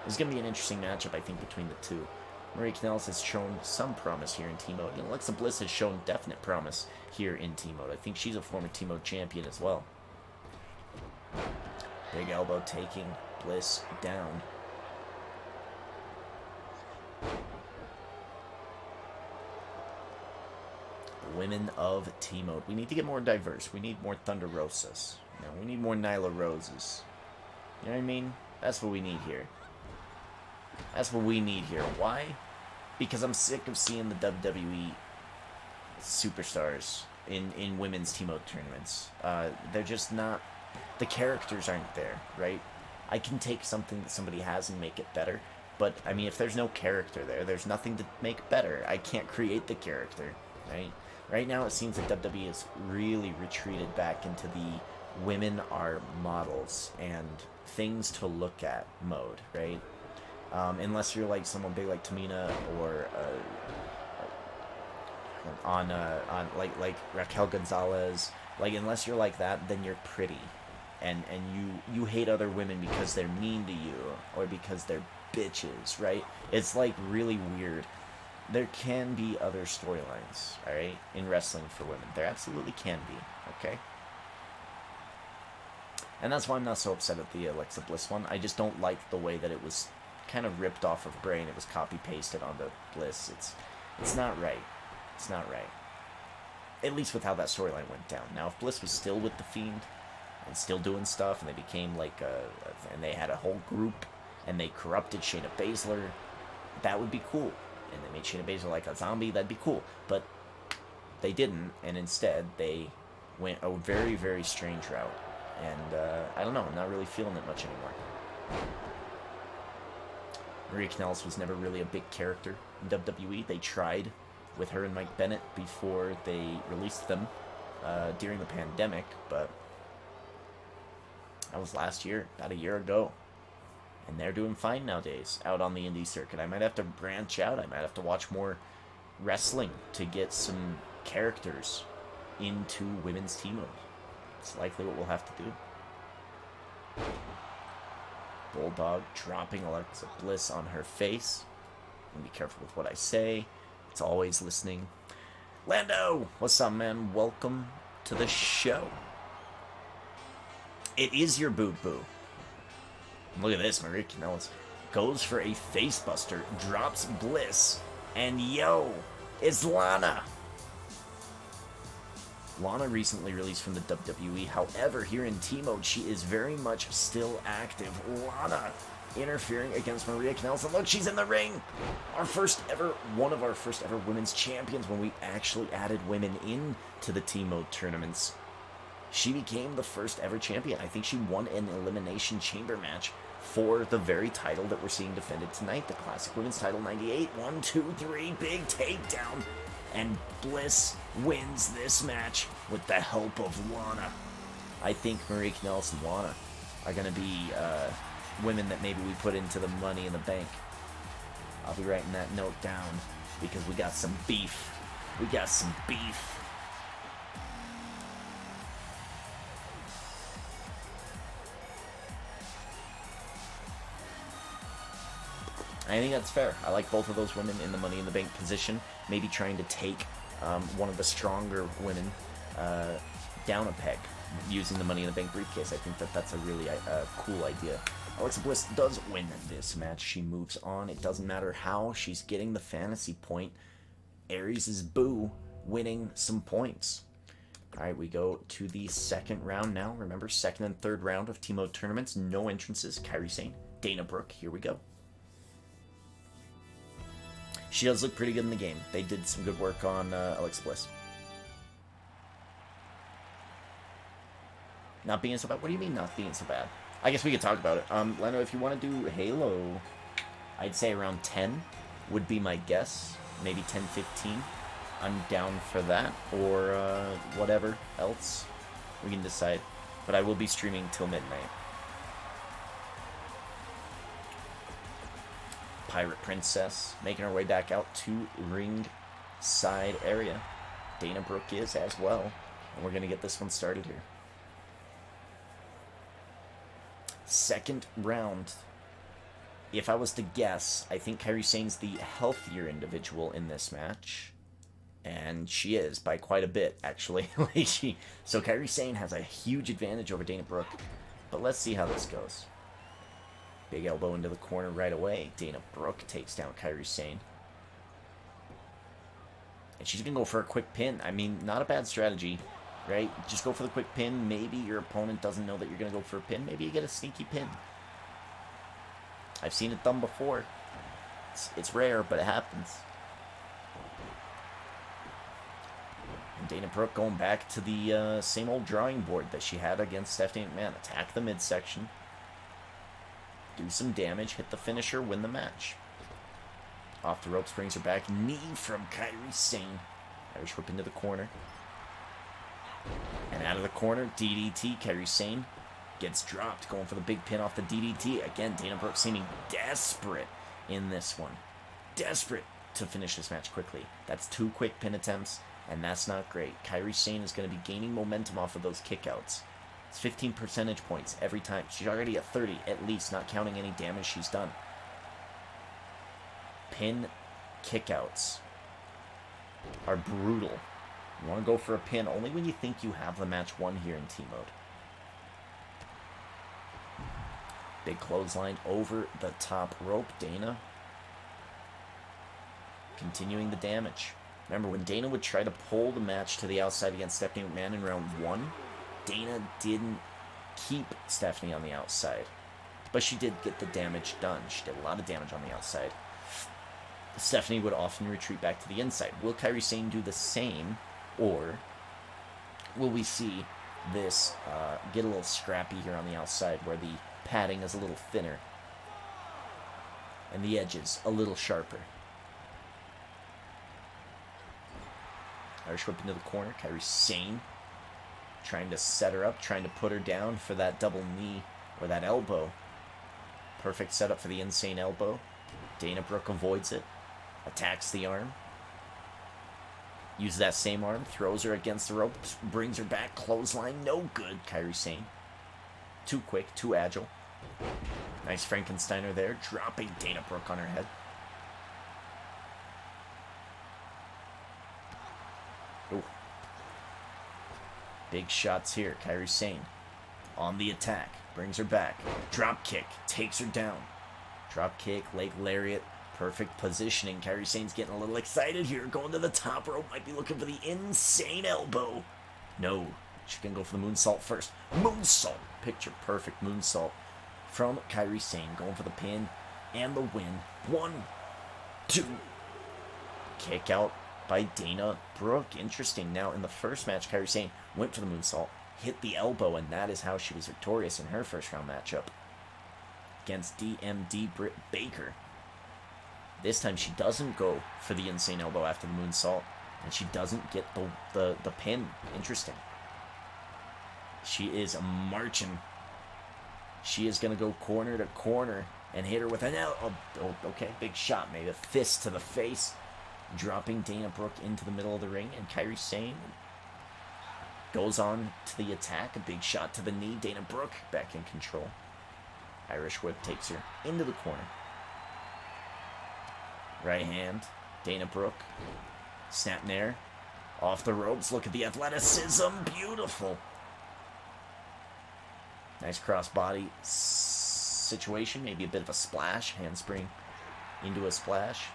This is going to be an interesting matchup, I think, between the two. Maria Kanellis has shown some promise here in T-Mode, and Alexa Bliss has shown definite promise here in T-Mode. I think she's a former T-Mode champion as well. Big elbow taking Bliss down. Women of T-Mode. We need to get more diverse. We need more Thunder Rosas. You know, we need more Nyla Roses. You know what I mean? That's what we need here. That's what we need here. Why? Because I'm sick of seeing the WWE superstars in women's team mode tournaments. They're just not, the characters aren't there, right? I can take something that somebody has and make it better, but I mean, if there's no character there, there's nothing to make better. I can't create the character, right? Right now, it seems like WWE has really retreated back into the women are models and things to look at mode, right? Unless you're like someone big like Tamina or on like Raquel Gonzalez, like unless you're like that, then you're pretty, and you hate other women because they're mean to you or because they're bitches, right? It's like really weird. There can be other storylines, all right, in wrestling for women. There absolutely can be, okay? And that's why I'm not so upset at the Alexa Bliss one. I just don't like the way that it was kind of ripped off of Bray and it was copy-pasted onto Bliss. It's not right. It's not right. At least with how that storyline went down. Now, if Bliss was still with The Fiend and still doing stuff and they became like and they had a whole group and they corrupted Shayna Baszler, that would be cool. And they made Shayna Baszler like a zombie, that'd be cool. But they didn't, and instead they went a very, very strange route. And I don't know, I'm not really feeling it much anymore. Maria Kanellis was never really a big character in WWE. They tried with her and Mike Bennett before they released them during the pandemic, but that was last year, about a year ago. And they're doing fine nowadays out on the indie circuit. I might have to branch out. I might have to watch more wrestling to get some characters into women's team mode. It's likely what we'll have to do. Bulldog dropping Alexa Bliss on her face. And be careful with what I say. It's always listening. Lando, what's up, man? Welcome to the show. It is your boot boo. Look at this, Maria Kanellis goes for a facebuster, drops Bliss, and yo, it's Lana. Lana recently released from the WWE. However, here in T-Mode, she is very much still active. Lana interfering against Maria Kanellis. And look, she's in the ring. One of our first ever women's champions when we actually added women into the T-Mode tournaments. She became the first ever champion. I think she won an Elimination Chamber match for the very title that we're seeing defended tonight, the Classic Women's Title 98. 1, 2, 3, big takedown. And Bliss wins this match with the help of Lana. I think Maria Kanellis and Lana are going to be women that maybe we put into the Money in the Bank. I'll be writing that note down because we got some beef. We got some beef. I think that's fair. I like both of those women in the Money in the Bank position. Maybe trying to take one of the stronger women down a peg using the Money in the Bank briefcase. I think that's a really cool idea. Alexa Bliss does win this match. She moves on. It doesn't matter how. She's getting the fantasy point. Aries' Boo winning some points. All right, we go to the second round now. Remember, second and third round of T-Mode tournaments. No entrances. Kairi Sane, Dana Brooke. Here we go. She does look pretty good in the game. They did some good work on Alexa Bliss. Not being so bad? What do you mean not being so bad? I guess we could talk about it. Leno, if you want to do Halo, I'd say around 10 would be my guess. Maybe 10, 15. I'm down for that. Or whatever else. We can decide. But I will be streaming till midnight. Pirate Princess making her way back out to ringside area. Dana Brooke is as well. And we're going to get this one started here. Second round. If I was to guess, I think Kairi Sane's the healthier individual in this match. And she is, by quite a bit, actually. So Kairi Sane has a huge advantage over Dana Brooke. But let's see how this goes. Big elbow into the corner right away. Dana Brooke takes down Kairi Sane. And she's going to go for a quick pin. I mean, not a bad strategy, right? Just go for the quick pin. Maybe your opponent doesn't know that you're going to go for a pin. Maybe you get a sneaky pin. I've seen it done before. It's rare, but it happens. Dana Brooke going back to the same old drawing board that she had against Stephanie McMahon. Attack the midsection. Do some damage. Hit the finisher. Win the match. Off the ropes. Brings her back. Knee from Kairi Sane. Irish whip into the corner. And out of the corner. DDT. Kairi Sane gets dropped. Going for the big pin off the DDT. Again, Dana Brooke seeming desperate in this one. Desperate to finish this match quickly. That's 2 quick pin attempts, and that's not great. Kairi Sane is going to be gaining momentum off of those kickouts. It's 15 percentage points every time. She's already at 30, at least, not counting any damage she's done. Pin kickouts are brutal. You want to go for a pin only when you think you have the match won here in T-mode. Big clothesline over the top rope. Dana continuing the damage. Remember, when Dana would try to pull the match to the outside against Stephanie McMahon in round 1, Dana didn't keep Stephanie on the outside. But she did get the damage done. She did a lot of damage on the outside. Stephanie would often retreat back to the inside. Will Kairi Sane do the same? Or will we see this get a little scrappy here on the outside where the padding is a little thinner and the edges a little sharper? Irish whip into the corner. Kairi Sane trying to set her up, trying to put her down for that double knee or that elbow. Perfect setup for the insane elbow. Dana Brooke avoids it. Attacks the arm. Uses that same arm. Throws her against the ropes. Brings her back. Clothesline. No good. Kairi Sane. Too quick. Too agile. Nice Frankensteiner there. Dropping Dana Brooke on her head. Ooh. Big shots here. Kairi Sane on the attack. Brings her back. Drop kick. Takes her down. Drop kick. Leg lariat. Perfect positioning. Kairi Sane's getting a little excited here. Going to the top rope. Might be looking for the insane elbow. No. She can go for the moonsault first. Moonsault. Picture perfect moonsault from Kairi Sane. Going for the pin and the win. 1, 2. Kick out by Dana Brooke. Interesting. Now, in the first match, Kairi Sane went for the moonsault, hit the elbow, and that is how she was victorious in her first round matchup against DMD Britt Baker. This time, she doesn't go for the insane elbow after the moonsault, and she doesn't get the pin. Interesting. She is marching. She is going to go corner to corner and hit her with an elbow. Oh, okay, big shot. Maybe a fist to the face. Dropping Dana Brooke into the middle of the ring, and Kairi Sane goes on to the attack. A big shot to the knee. Dana Brooke back in control. Irish whip takes her into the corner. Right hand. Dana Brooke. Snap nair. Off the ropes. Look at the athleticism. Beautiful. Nice crossbody situation. Maybe a bit of a splash. Handspring into a splash.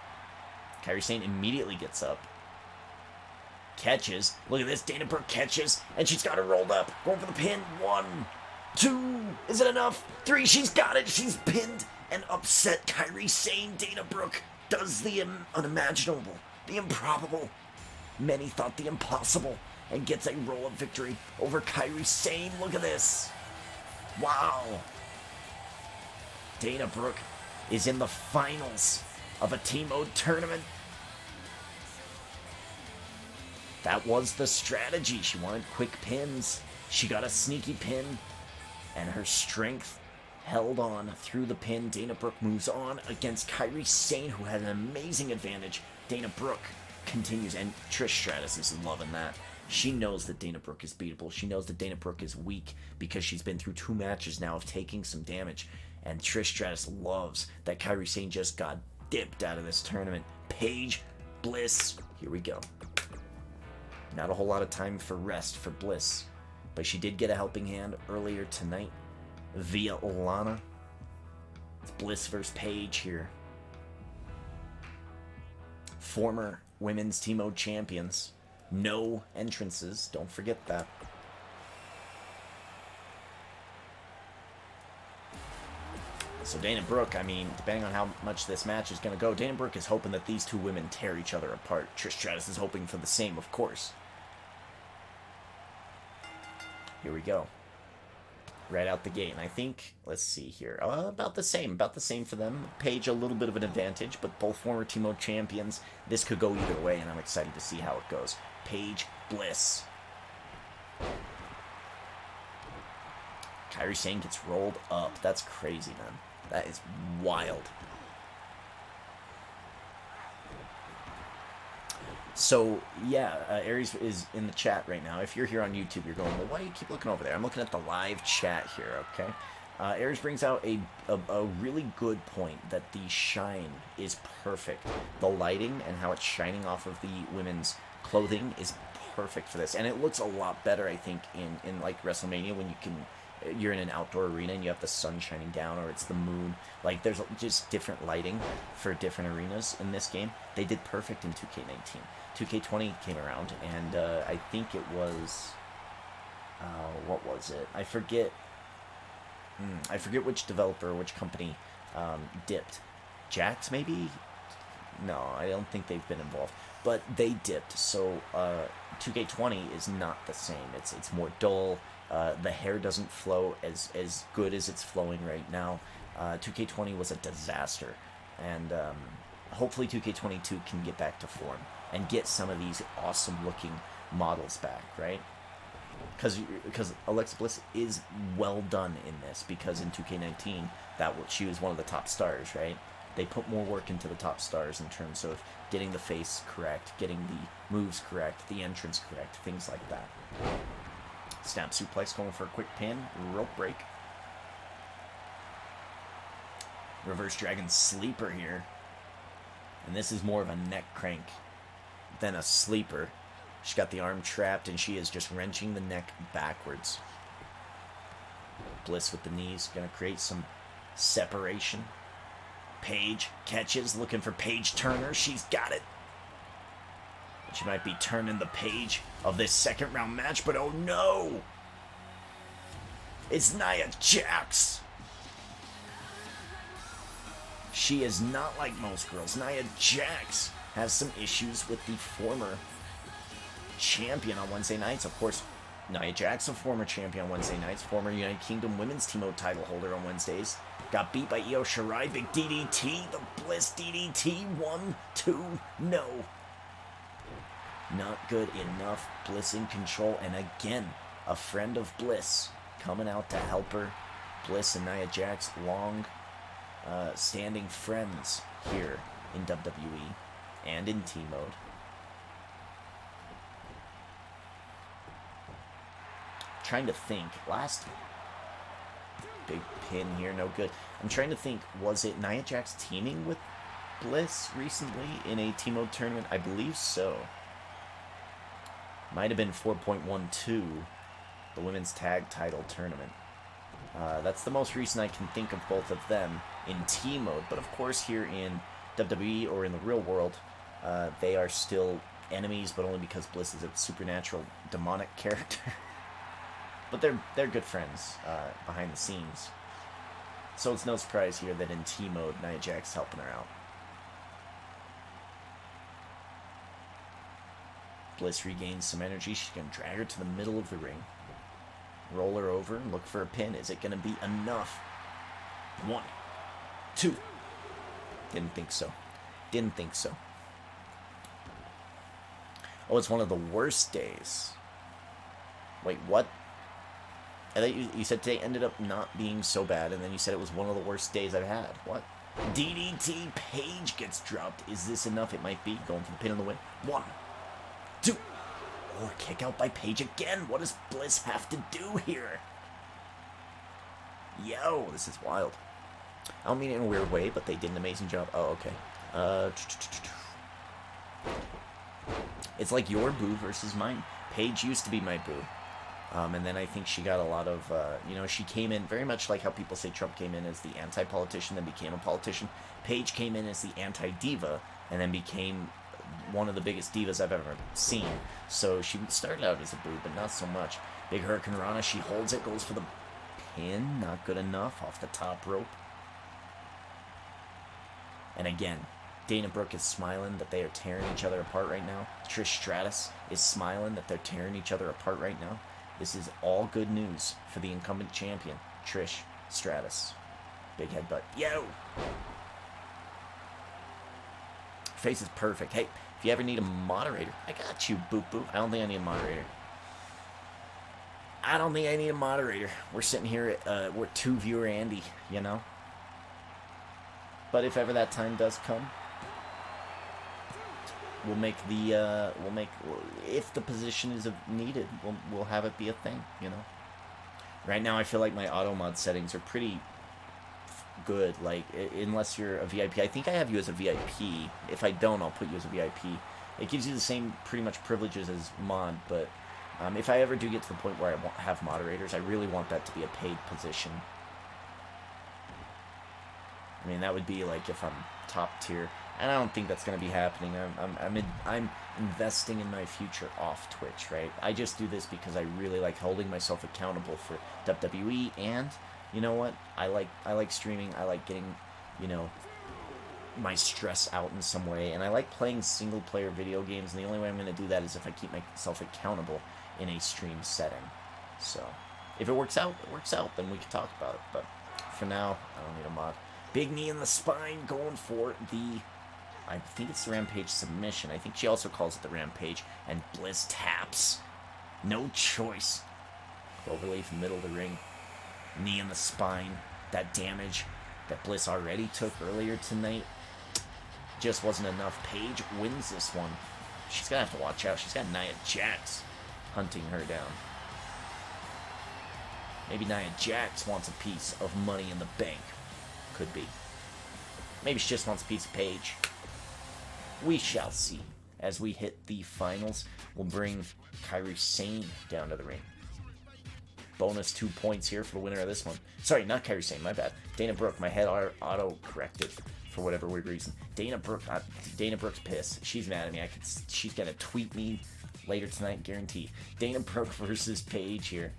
Kairi Sane immediately gets up. Catches. Look at this. Dana Brooke catches. And she's got her rolled up. Going for the pin. 1, 2. Is it enough? 3. She's got it. She's pinned and upset Kairi Sane. Dana Brooke does the unimaginable. The improbable. Many thought the impossible. And gets a roll-up victory over Kairi Sane. Look at this. Wow. Dana Brooke is in the finals of a T-mode tournament. That was the strategy. She wanted quick pins. She got a sneaky pin, and her strength held on through the pin. Dana Brooke moves on against Kairi Sane, who had an amazing advantage. Dana Brooke continues, and Trish Stratus is loving that. She knows that Dana Brooke is beatable. She knows that Dana Brooke is weak because she's been through 2 matches now of taking some damage. And Trish Stratus loves that Kairi Sane just got dipped out of this tournament. Paige Bliss. Here we go. Not a whole lot of time for rest for Bliss, but she did get a helping hand earlier tonight via Lana. It's Bliss versus Paige here. Former women's T-mode champions. No entrances. Don't forget that. So Dana Brooke, I mean, depending on how much this match is going to go, Dana Brooke is hoping that these 2 women tear each other apart. Trish Stratus is hoping for the same, of course. Here we go. Right out the gate. And I think, let's see here, about the same for them. Paige a little bit of an advantage, but both former Team Mode champions. This could go either way, and I'm excited to see how it goes. Paige, Bliss. Kairi Sane gets rolled up. That's crazy, man. That is wild. So, yeah, Aries is in the chat right now. If you're here on YouTube, you're going, well, why do you keep looking over there? I'm looking at the live chat here, okay? Aries brings out a really good point that the shine is perfect. The lighting and how it's shining off of the women's clothing is perfect for this. And it looks a lot better, I think, in like WrestleMania when you're in an outdoor arena and you have the sun shining down, or it's the moon. Like, there's just different lighting for different arenas in this game. They did perfect in 2K19. 2K20 came around, and I think it was... what was it? I forget which developer, which company dipped. Jax, maybe? No, I don't think they've been involved. But they dipped, so 2K20 is not the same. It's more dull. The hair doesn't flow as good as it's flowing right now. 2K20 was a disaster, and hopefully 2K22 can get back to form and get some of these awesome-looking models back, right? Because Alexa Bliss is well done in this, because in 2K19 she was one of the top stars, right? They put more work into the top stars in terms of getting the face correct, getting the moves correct, the entrance correct, things like that. Snap suplex going for a quick pin. Rope break. Reverse Dragon Sleeper here. And this is more of a neck crank than a sleeper. She's got the arm trapped, and she is just wrenching the neck backwards. Bliss with the knees. Going to create some separation. Paige catches, looking for Paige Turner. She's got it. She might be turning the page of this second round match, but oh no! It's Nia Jax! She is not like most girls. Nia Jax has some issues with the former champion on Wednesday nights. Of course, Nia Jax, a former champion on Wednesday nights, former United Kingdom Women's Team Mode title holder on Wednesdays. Got beat by Io Shirai, big DDT, the Bliss DDT, 1, 2, no. Not good enough. Bliss in control, and again, a friend of Bliss coming out to help her. Bliss and Nia Jax, long standing friends here in WWE and in Team Mode. Trying to think. Last big pin here, no good. I'm trying to think, was it Nia Jax teaming with Bliss recently in a Team Mode tournament? I believe so. Might have been 4.12, the women's tag title tournament. That's the most recent I can think of both of them in Team Mode. But of course, here in WWE or in the real world, they are still enemies, but only because Bliss is a supernatural, demonic character. But they're good friends behind the scenes. So it's no surprise here that in Team Mode, Nia Jax is helping her out. Bliss regains some energy. She's going to drag her to the middle of the ring. Roll her over and look for a pin. Is it going to be enough? 1, 2. Didn't think so. Didn't think so. Oh, it's one of the worst days. Wait, what? I thought you said today ended up not being so bad, and then you said it was one of the worst days I've had. What? DDT, Paige gets dropped. Is this enough? It might be. Going for the pin on the win. 1, 2. Or kick out by Paige again. What does Bliss have to do here? Yo, this is wild. I don't mean it in a weird way, but they did an amazing job. Oh, okay. It's like your boo versus mine. Paige used to be my boo. And then I think she got a lot of, she came in very much like how people say Trump came in as the anti-politician, then became a politician. Paige came in as the anti-diva, and then became one of the biggest divas I've ever seen. So she started out as a boo, but not so much. Big Hurricane Rana, she holds it, goes for the pin. Not good enough off the top rope. And again, Dana Brooke is smiling that they are tearing each other apart right now. Trish Stratus is smiling that they're tearing each other apart right now. This is all good news for the incumbent champion, Trish Stratus. Big headbutt. Yo! Face is perfect. Hey, if you ever need a moderator, I got you, boop boop. I don't think I need a moderator. I don't think I need a moderator. We're sitting here at, we're 2-viewer Andy, you know? But if ever that time does come, we'll make the, if the position is needed, we'll have it be a thing, you know? Right now, I feel like my auto mod settings are pretty good, like, unless you're a VIP. I think I have you as a VIP. If I don't, I'll put you as a VIP. It gives you the same pretty much privileges as mod, but if I ever do get to the point where I have moderators, I really want that to be a paid position. I mean, that would be like if I'm top tier, and I don't think that's going to be happening. I'm investing in my future off Twitch, right? I just do this because I really like holding myself accountable for WWE, and you know what? I like streaming. I like getting, you know, my stress out in some way, and I like playing single player video games, and the only way I'm going to do that is if I keep myself accountable in a stream setting. So if it works out, it works out, then we can talk about it, but for now, I don't need a mod. Big knee in the spine, going for the, I think it's the Rampage submission. I think she also calls it the Rampage, and Bliss taps. No choice. Cloverleaf, middle of the ring. Knee in the spine. That damage that Bliss already took earlier tonight just wasn't enough. Paige wins this one. She's going to have to watch out. She's got Nia Jax hunting her down. Maybe Nia Jax wants a piece of Money in the Bank. Could be. Maybe she just wants a piece of Paige. We shall see. As we hit the finals, we'll bring Kairi Sane down to the ring. Bonus 2 points here for the winner of this one. Sorry, not Kairi Sane, my bad. Dana Brooke, my head auto-corrected for whatever weird reason. Dana Brooke's pissed. She's mad at me. She's gonna tweet me later tonight, guaranteed. Dana Brooke versus Paige here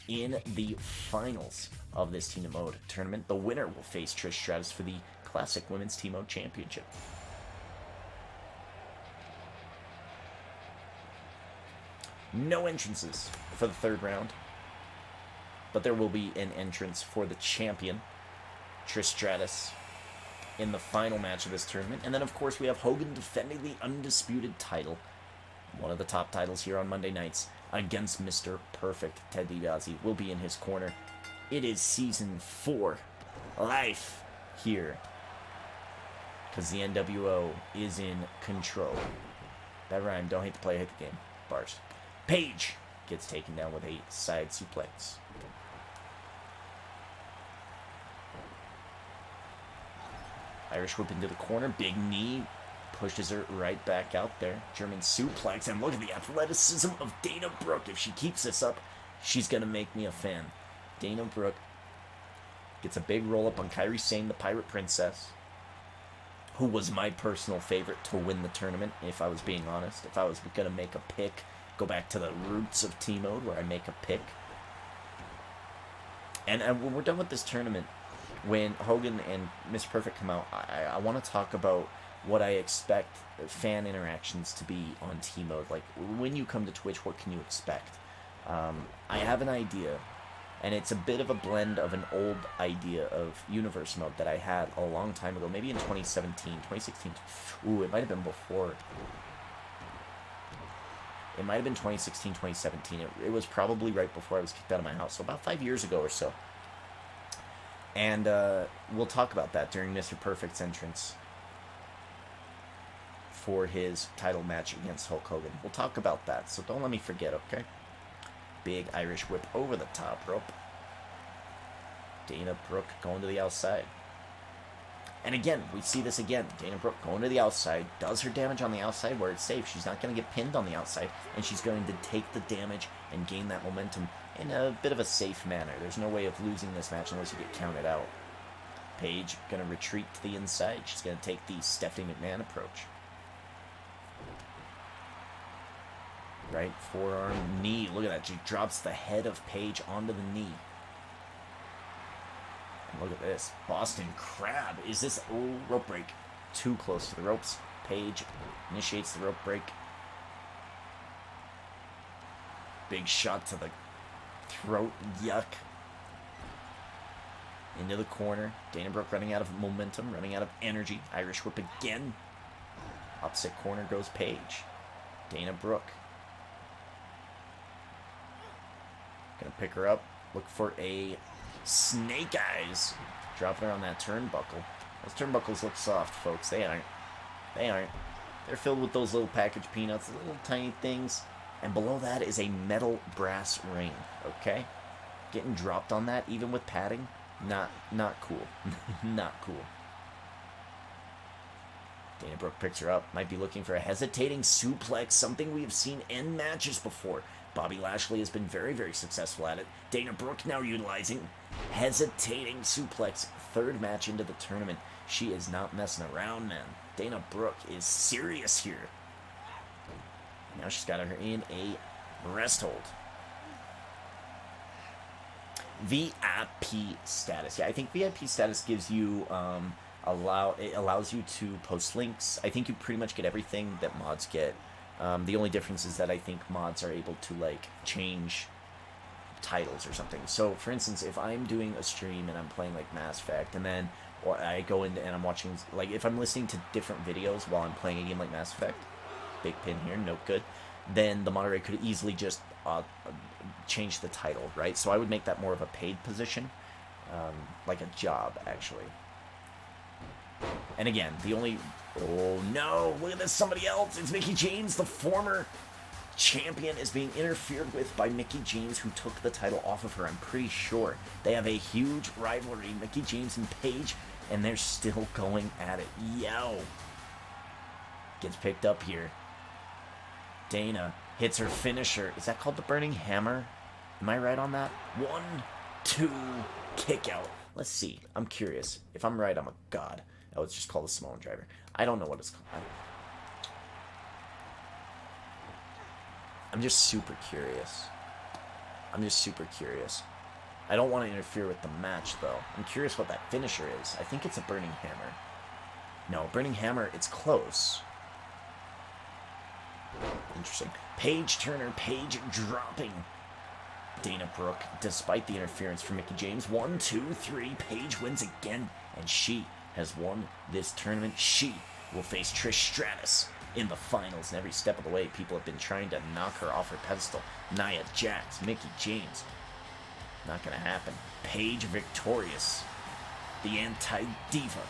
in the finals of this Team Mode tournament. The winner will face Trish Stratus for the Classic Women's Team Mode Championship. No entrances for the third round, but there will be an entrance for the champion, Trish Stratus, in the final match of this tournament. And then, of course, we have Hogan defending the Undisputed Title, one of the top titles here on Monday nights, against Mr. Perfect. Ted DiBiase will be in his corner. It is Season 4 life here, because the NWO is in control. That rhyme. Don't hate the play, hate the game. Bars. Paige gets taken down with a side suplex. Irish whip into the corner. Big knee pushes her right back out there. German suplex. And look at the athleticism of Dana Brooke. If she keeps this up, she's going to make me a fan. Dana Brooke gets a big roll-up on Kairi Sane, the Pirate Princess, who was my personal favorite to win the tournament, if I was being honest. If I was going to make a pick, go back to the roots of T-Mode, where I make a pick. And when we're done with this tournament, when Hogan and Mr. Perfect come out, I want to talk about what I expect fan interactions to be on T-Mode. Like, when you come to Twitch, what can you expect? I have an idea, and it's a bit of a blend of an old idea of Universe Mode that I had a long time ago, maybe in 2017, 2016. Ooh, it might have been before. It might have been 2016, 2017. It was probably right before I was kicked out of my house, so about 5 years ago or so. And we'll talk about that during Mr. Perfect's entrance for his title match against Hulk Hogan. We'll talk about that, so don't let me forget, okay? Big Irish whip over the top rope. Dana Brooke going to the outside. And again, we see this again. Dana Brooke going to the outside, does her damage on the outside where it's safe. She's not going to get pinned on the outside, and she's going to take the damage and gain that momentum in a bit of a safe manner. There's no way of losing this match unless you get counted out. Paige going to retreat to the inside. She's going to take the Stephanie McMahon approach. Right forearm, knee. Look at that. She drops the head of Paige onto the knee. And look at this. Boston Crab. Is this... Oh, rope break. Too close to the ropes. Paige initiates the rope break. Big shot to the throat. Yuck. Into the corner. Dana Brooke running out of momentum, running out of energy. Irish whip again. Opposite corner goes Paige. Dana Brooke. Gonna pick her up. Look for a snake eyes. Dropping her on that turnbuckle. Those turnbuckles look soft, folks. They aren't. They aren't. They're filled with those little packaged peanuts, little tiny things. And below that is a metal brass ring, okay? Getting dropped on that, even with padding, not cool. Not cool. Dana Brooke picks her up. Might be looking for a hesitating suplex, something we have seen in matches before. Bobby Lashley has been very, very successful at it. Dana Brooke now utilizing hesitating suplex. Third match into the tournament. She is not messing around, man. Dana Brooke is serious here. Now she's got her in a rest hold. VIP status. Yeah, I think VIP status gives you it allows you to post links. I think you pretty much get everything that mods get. The only difference is that I think mods are able to like change titles or something. So for instance, if I'm doing a stream and I'm playing like Mass Effect, and then or I go in and I'm watching, like if I'm listening to different videos while I'm playing a game like Mass Effect, big pin here, no good, then the moderator could easily just change the title, right? So I would make that more of a paid position, like a job actually. And again, the only... Oh no, look at this, somebody else. It's Mickie James, the former champion, is being interfered with by Mickie James, who took the title off of her, I'm pretty sure. They have a huge rivalry, Mickie James and Paige, and they're still going at it. Yo! Gets picked up here. Dana hits her finisher. Is that called the Burning Hammer? Am I right on that? 1, 2, kick out. Let's see. I'm curious. If I'm right, I'm a god. Oh, it's just called a Samoan driver. I don't know what it's called. I'm just super curious. I don't want to interfere with the match, though. I'm curious what that finisher is. I think it's a Burning Hammer. No, Burning Hammer, it's close. Interesting. Paige Turner, Paige dropping Dana Brooke, despite the interference from Mickie James. 1, 2, 3, Paige wins again, and she has won this tournament. She will face Trish Stratus in the finals, and every step of the way, people have been trying to knock her off her pedestal. Nia Jax, Mickie James. Not gonna happen. Paige victorious. The anti-diva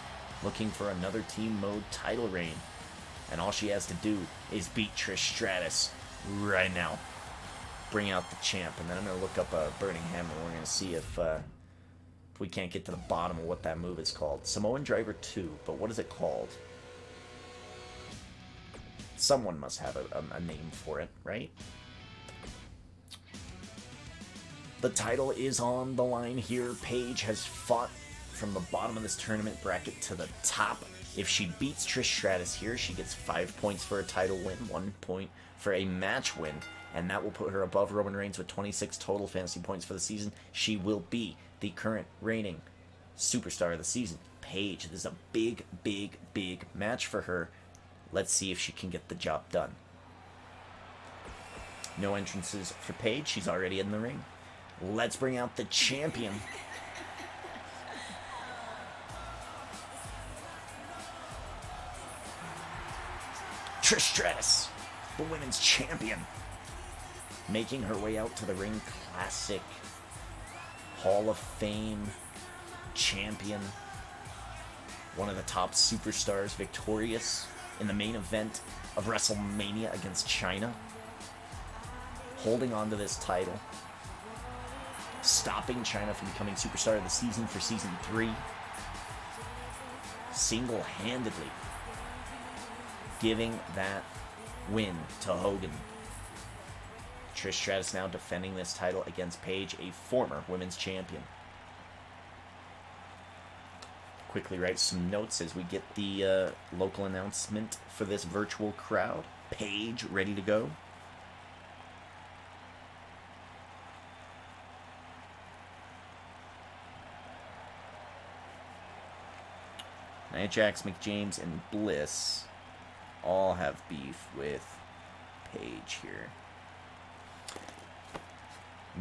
looking for another team mode title reign. And all she has to do is beat Trish Stratus right now. Bring out the champ. And then I'm going to look up a Burning Hammer. We're going to see if we can't get to the bottom of what that move is called. Samoan Driver 2. But what is it called? Someone must have a name for it, right? The title is on the line here. Paige has fought from the bottom of this tournament bracket to the top. If she beats Trish Stratus here, she gets 5 points for a title win, 1 point for a match win, and that will put her above Roman Reigns with 26 total fantasy points for the season. She will be the current reigning superstar of the season. Paige, this is a big, big, big match for her. Let's see if she can get the job done. No entrances for Paige. She's already in the ring. Let's bring out the champion. Trish Stratus, the women's champion, making her way out to the ring. Classic Hall of Fame champion, one of the top superstars, victorious in the main event of WrestleMania against China, holding on to this title, stopping China from becoming superstar of the season for season 3, single-handedly giving that win to Hogan. Trish Stratus now defending this title against Paige, a former women's champion. Quickly write some notes as we get the local announcement for this virtual crowd. Paige ready to go. Nia Jax, Mickie James, and Bliss all have beef with Paige here.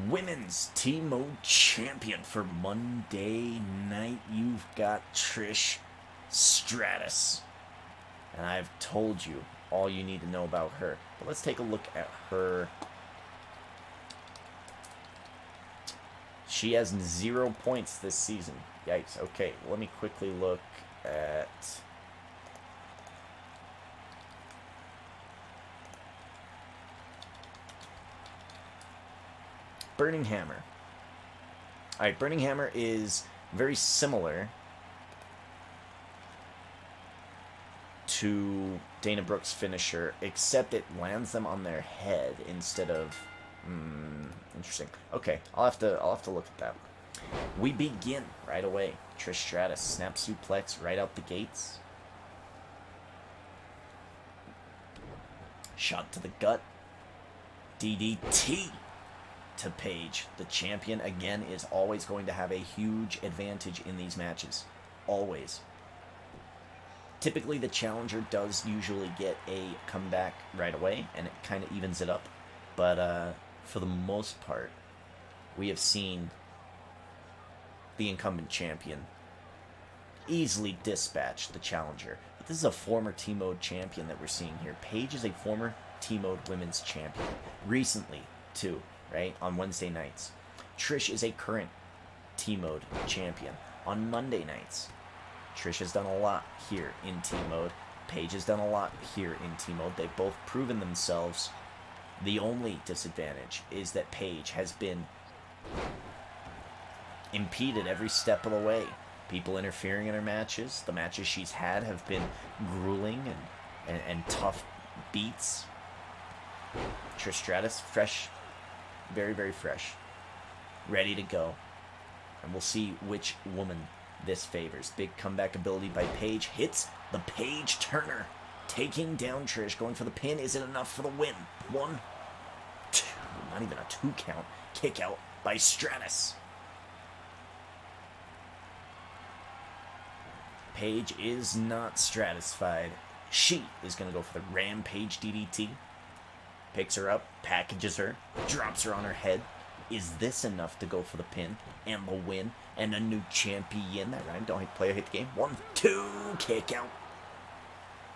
Women's Team Mode Champion for Monday night. You've got Trish Stratus. And I've told you all you need to know about her. But let's take a look at her. She has 0 points this season. Yikes. Okay, let me quickly look at... Burning Hammer. Alright, Burning Hammer is very similar to Dana Brooke's finisher, except it lands them on their head instead of... interesting. Okay, I'll have to look at that. We begin right away. Trish Stratus, snap suplex right out the gates. Shot to the gut. DDT to Paige. The champion, again, is always going to have a huge advantage in these matches. Always. Typically, the challenger does usually get a comeback right away, and it kind of evens it up. But for the most part, we have seen the incumbent champion easily dispatch the challenger. But this is a former T-Mode champion that we're seeing here. Paige is a former T-Mode women's champion. Recently, too, right? On Wednesday nights. Trish is a current T-Mode champion. On Monday nights, Trish has done a lot here in T-Mode. Paige has done a lot here in T-Mode. They've both proven themselves. The only disadvantage is that Paige has been impeded every step of the way. People interfering in her matches. The matches she's had have been grueling and tough beats. Trish Stratus, fresh, very, very fresh. Ready to go. And we'll see which woman this favors. Big comeback ability by Paige. Hits the Paige Turner. Taking down Trish. Going for the pin. Is it enough for the win? 1, 2. Not even a 2 count. Kick out by Stratus. Paige is not satisfied. She is going to go for the Rampage DDT. Picks her up, packages her, drops her on her head. Is this enough to go for the pin and the win and a new champion? That right? Don't hit play or hit the game. 1, 2, kick out.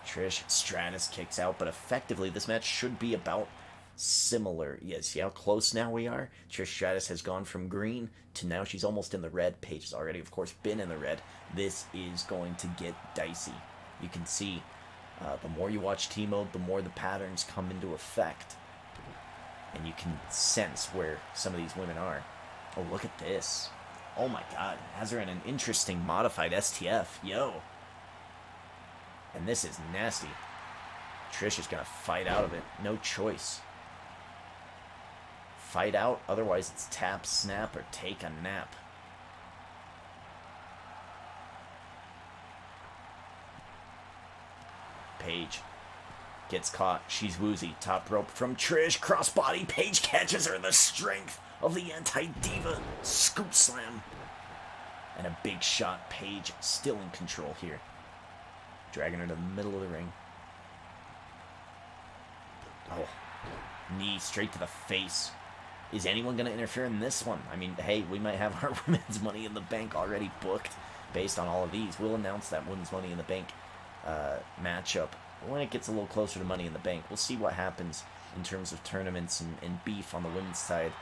Trish Stratus kicks out, but effectively this match should be about similar. Yeah, see how close now we are? Trish Stratus has gone from green to now she's almost in the red. Paige has already, of course, been in the red. This is going to get dicey. You can see the more you watch T-Mode, the more the patterns come into effect. And you can sense where some of these women are. Oh, look at this. Oh my god. Has her in an interesting modified STF. Yo. And this is nasty. Trish is going to fight out of it. No choice. Fight out, otherwise it's tap, snap, or take a nap. Paige gets caught. She's woozy. Top rope from Trish. Crossbody. Paige catches her. The strength of the anti-diva. Scoop slam. And a big shot. Paige still in control here. Dragging her to the middle of the ring. Oh. Knee straight to the face. Is anyone going to interfere in this one? I mean, hey, we might have our Women's Money in the Bank already booked based on all of these. We'll announce that Women's Money in the Bank matchup when it gets a little closer to Money in the Bank. We'll see what happens in terms of tournaments and beef on the women's side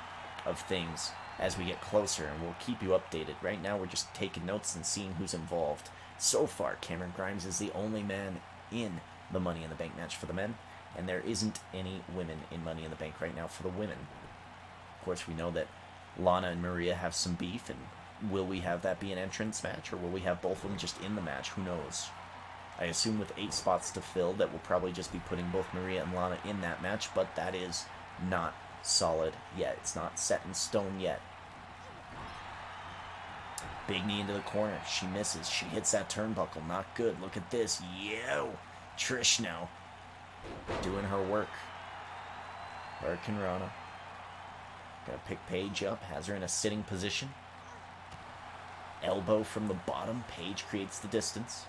of things as we get closer, and we'll keep you updated. Right now, we're just taking notes and seeing who's involved. So far, Cameron Grimes is the only man in the Money in the Bank match for the men, and there isn't any women in Money in the Bank right now for the women. Of course, we know that Lana and Maria have some beef, and will we have that be an entrance match, or will we have both of them just in the match? Who knows? I assume with 8 spots to fill that we'll probably just be putting both Maria and Lana in that match, but that is not solid yet. It's not set in stone yet. Big knee into the corner. She misses. She hits that turnbuckle. Not good. Look at this. Yo! Trish now. Doing her work. Hurricane Rana. Gonna pick Paige up. Has her in a sitting position. Elbow from the bottom. Paige creates the distance.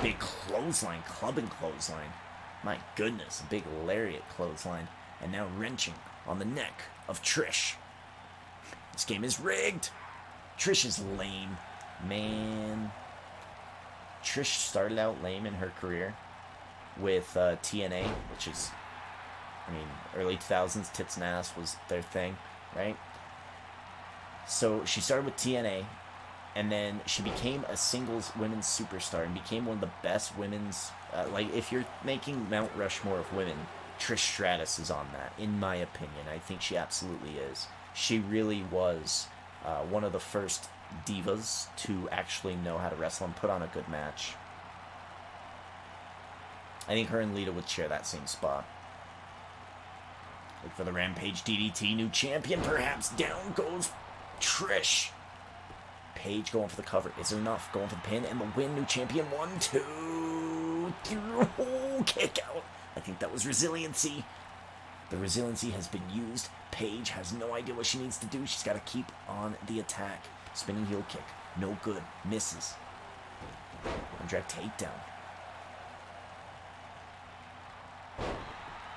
Big clothesline. Clubbing clothesline. My goodness. A big lariat clothesline. And now wrenching on the neck of Trish. This game is rigged. Trish is lame. Man. Trish started out lame in her career with TNA, which is, I mean, early 2000s, tits and ass was their thing, right? So she started with TNA, and then she became a singles women's superstar and became one of the best women's, like, if you're making Mount Rushmore of women, Trish Stratus is on that, in my opinion. I think she absolutely is. She really was one of the first divas to actually know how to wrestle and put on a good match. I think her and Lita would share that same spot. Look for the Rampage DDT, new champion perhaps. Down goes Trish. Paige going for the cover. Is it enough? Going for the pin and the win. New champion. 1, 2, 3. Oh, kick out. I think that was resiliency. The resiliency has been used. Paige has no idea what she needs to do. She's got to keep on the attack. Spinning heel kick. No good. Misses. Andrade takedown.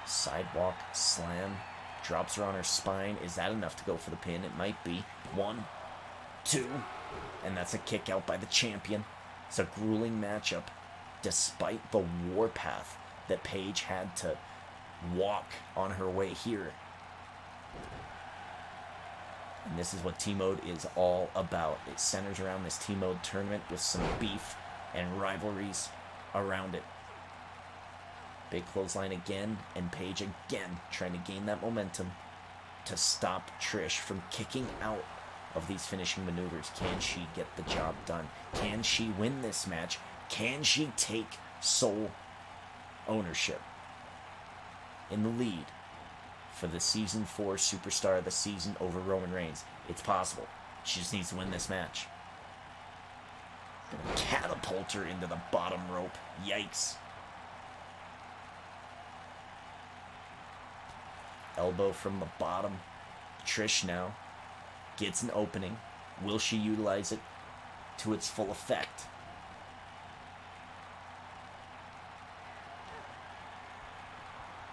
Sidewalk slam. Drops her on her spine. Is that enough to go for the pin? It might be. 1, 2. And that's a kick out by the champion. It's a grueling matchup. Despite the warpath that Paige had to walk on her way here. And this is what T-Mode is all about. It centers around this T-Mode tournament with some beef and rivalries around it. Big clothesline again, and Paige again trying to gain that momentum to stop Trish from kicking out of these finishing maneuvers. Can she get the job done? Can she win this match? Can she take sole ownership in the lead for the Season 4 Superstar of the Season over Roman Reigns? It's possible. She just needs to win this match. Gonna catapult her into the bottom rope. Yikes. Elbow from the bottom. Trish now gets an opening. Will she utilize it to its full effect?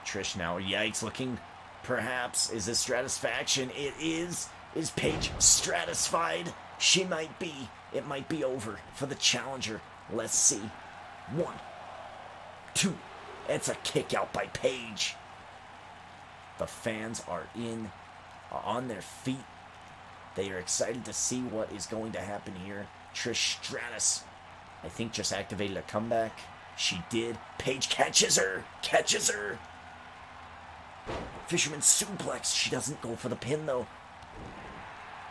Trish now, yikes, looking, perhaps, is this Stratusfaction? It is. Is Paige stratified? She might be. It might be over for the challenger. Let's see. 1, 2. It's a kick out by Paige. The fans are on their feet. They are excited to see what is going to happen here. Trish Stratus, I think, just activated a comeback. She did. Paige catches her. Fisherman suplex. She doesn't go for the pin, though.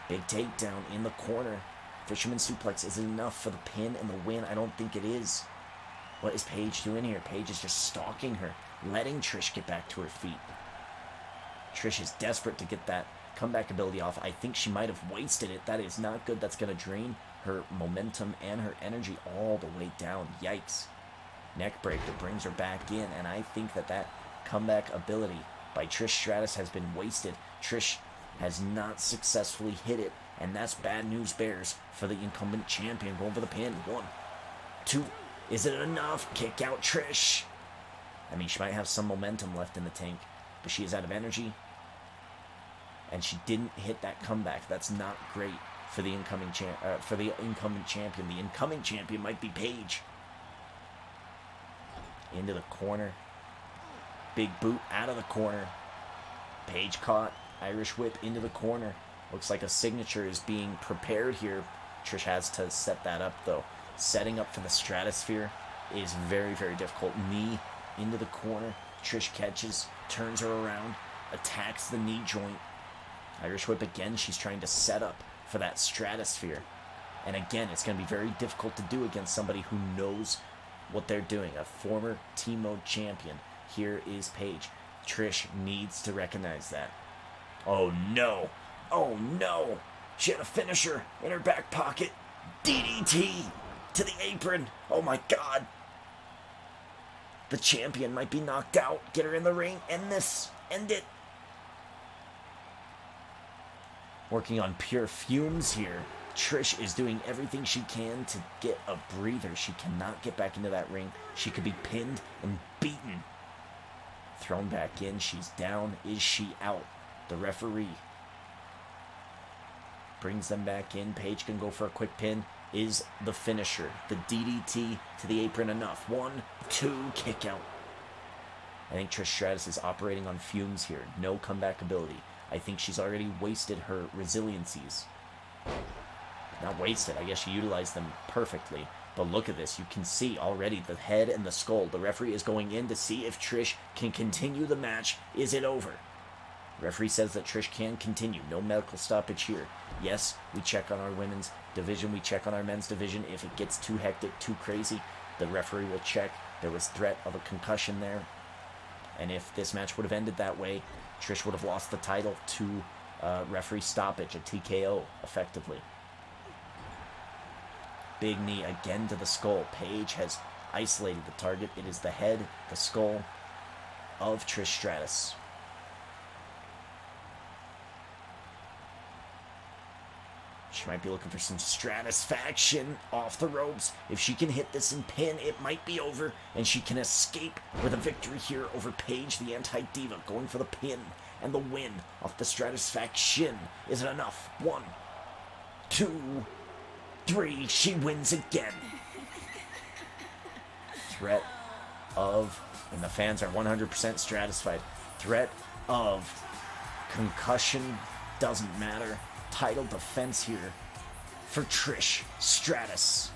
Big takedown in the corner. Fisherman suplex. Is it enough for the pin and the win? I don't think it is. What is Paige doing here? Paige is just stalking her, letting Trish get back to her feet. Trish is desperate to get that comeback ability off. I think she might have wasted it. That is not good. That's going to drain her momentum and her energy all the way down. Yikes. Neckbreaker brings her back in, and I think that comeback ability by Trish Stratus has been wasted. Trish has not successfully hit it, and that's bad news bears for the incumbent champion. Going for the pin. 1, 2. Is it enough? Kick out Trish. I mean, she might have some momentum left in the tank, but she is out of energy. And she didn't hit that comeback. That's not great for the incumbent champion. The incoming champion might be Paige. Into the corner. Big boot out of the corner. Paige caught. Irish whip into the corner. Looks like a signature is being prepared here. Trish has to set that up, though. Setting up for the Stratosphere is very, very difficult. Knee into the corner. Trish catches, turns her around, attacks the knee joint. Irish whip again. She's trying to set up for that Stratosphere. And again, it's going to be very difficult to do against somebody who knows what they're doing. A former T-Mode champion. Here is Paige. Trish needs to recognize that. Oh no. Oh no. She had a finisher in her back pocket. DDT to the apron. Oh my God. The champion might be knocked out. Get her in the ring. End this. End it. Working on pure fumes here. Trish is doing everything she can to get a breather. She cannot get back into that ring. She could be pinned and beaten. Thrown back in. She's down. Is she out? The referee brings them back in. Paige can go for a quick pin. Is the finisher. The DDT to the apron enough. 1, 2, kick out. I think Trish Stratus is operating on fumes here. No comeback ability. I think she's already wasted her resiliencies. Not wasted. I guess she utilized them perfectly. But look at this. You can see already the head and the skull. The referee is going in to see if Trish can continue the match. Is it over? Referee says that Trish can continue. No medical stoppage here. Yes, we check on our women's division. We check on our men's division. If it gets too hectic, too crazy, the referee will check. There was threat of a concussion there. And if this match would have ended that way, Trish would have lost the title to referee stoppage, a TKO, effectively. Big knee again to the skull. Paige has isolated the target. It is the head, the skull of Trish Stratus. She might be looking for some stratisfaction off the ropes. If she can hit this and pin, it might be over, and she can escape with a victory here over Paige, the anti-diva, going for the pin and the win off the stratisfaction. Is it enough? 1, 2, 3. She wins again. Threat of, and the fans are 100% stratified. Threat of concussion doesn't matter. Title defense here for Trish Stratus.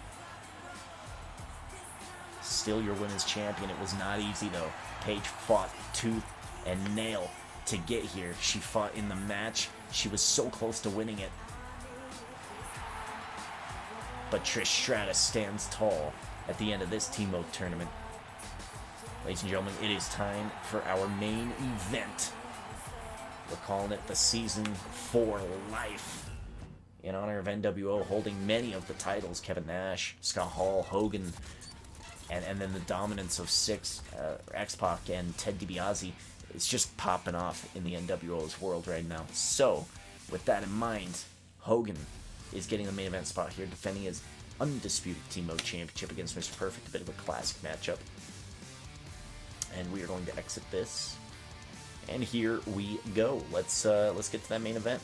Still your women's champion. It was not easy though. Paige fought tooth and nail to get here. She fought in the match. She was so close to winning it. But Trish Stratus stands tall at the end of this Team Mode tournament. Ladies and gentlemen, it is time for our main event. We're calling it the Season 4 Life. In honor of NWO holding many of the titles, Kevin Nash, Scott Hall, Hogan, and then the dominance of X-Pac and Ted DiBiase. It's just popping off in the NWO's world right now. So, with that in mind, Hogan is getting the main event spot here, defending his Undisputed Team Mode Championship against Mr. Perfect. A bit of a classic matchup. And we are going to exit this. And here we go. Let's get to that main event.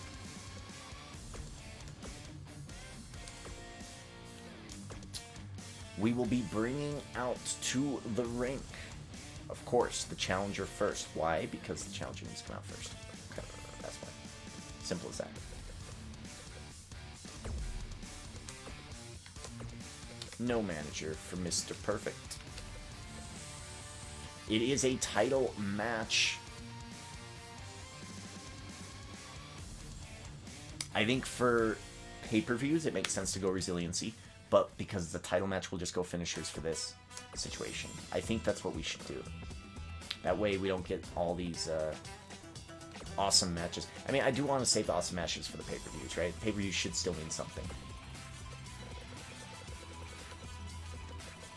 We will be bringing out to the ring, of course, the challenger first. Why? Because the challenger needs to come out first. Okay, that's why. Simple as that. No manager for Mr. Perfect. It is a title match. I think for pay-per-views, it makes sense to go resiliency, but because it's a title match, we'll just go finishers for this situation. I think that's what we should do. That way we don't get all these awesome matches. I mean, I do want to save the awesome matches for the pay-per-views, right? Pay-per-views should still mean something.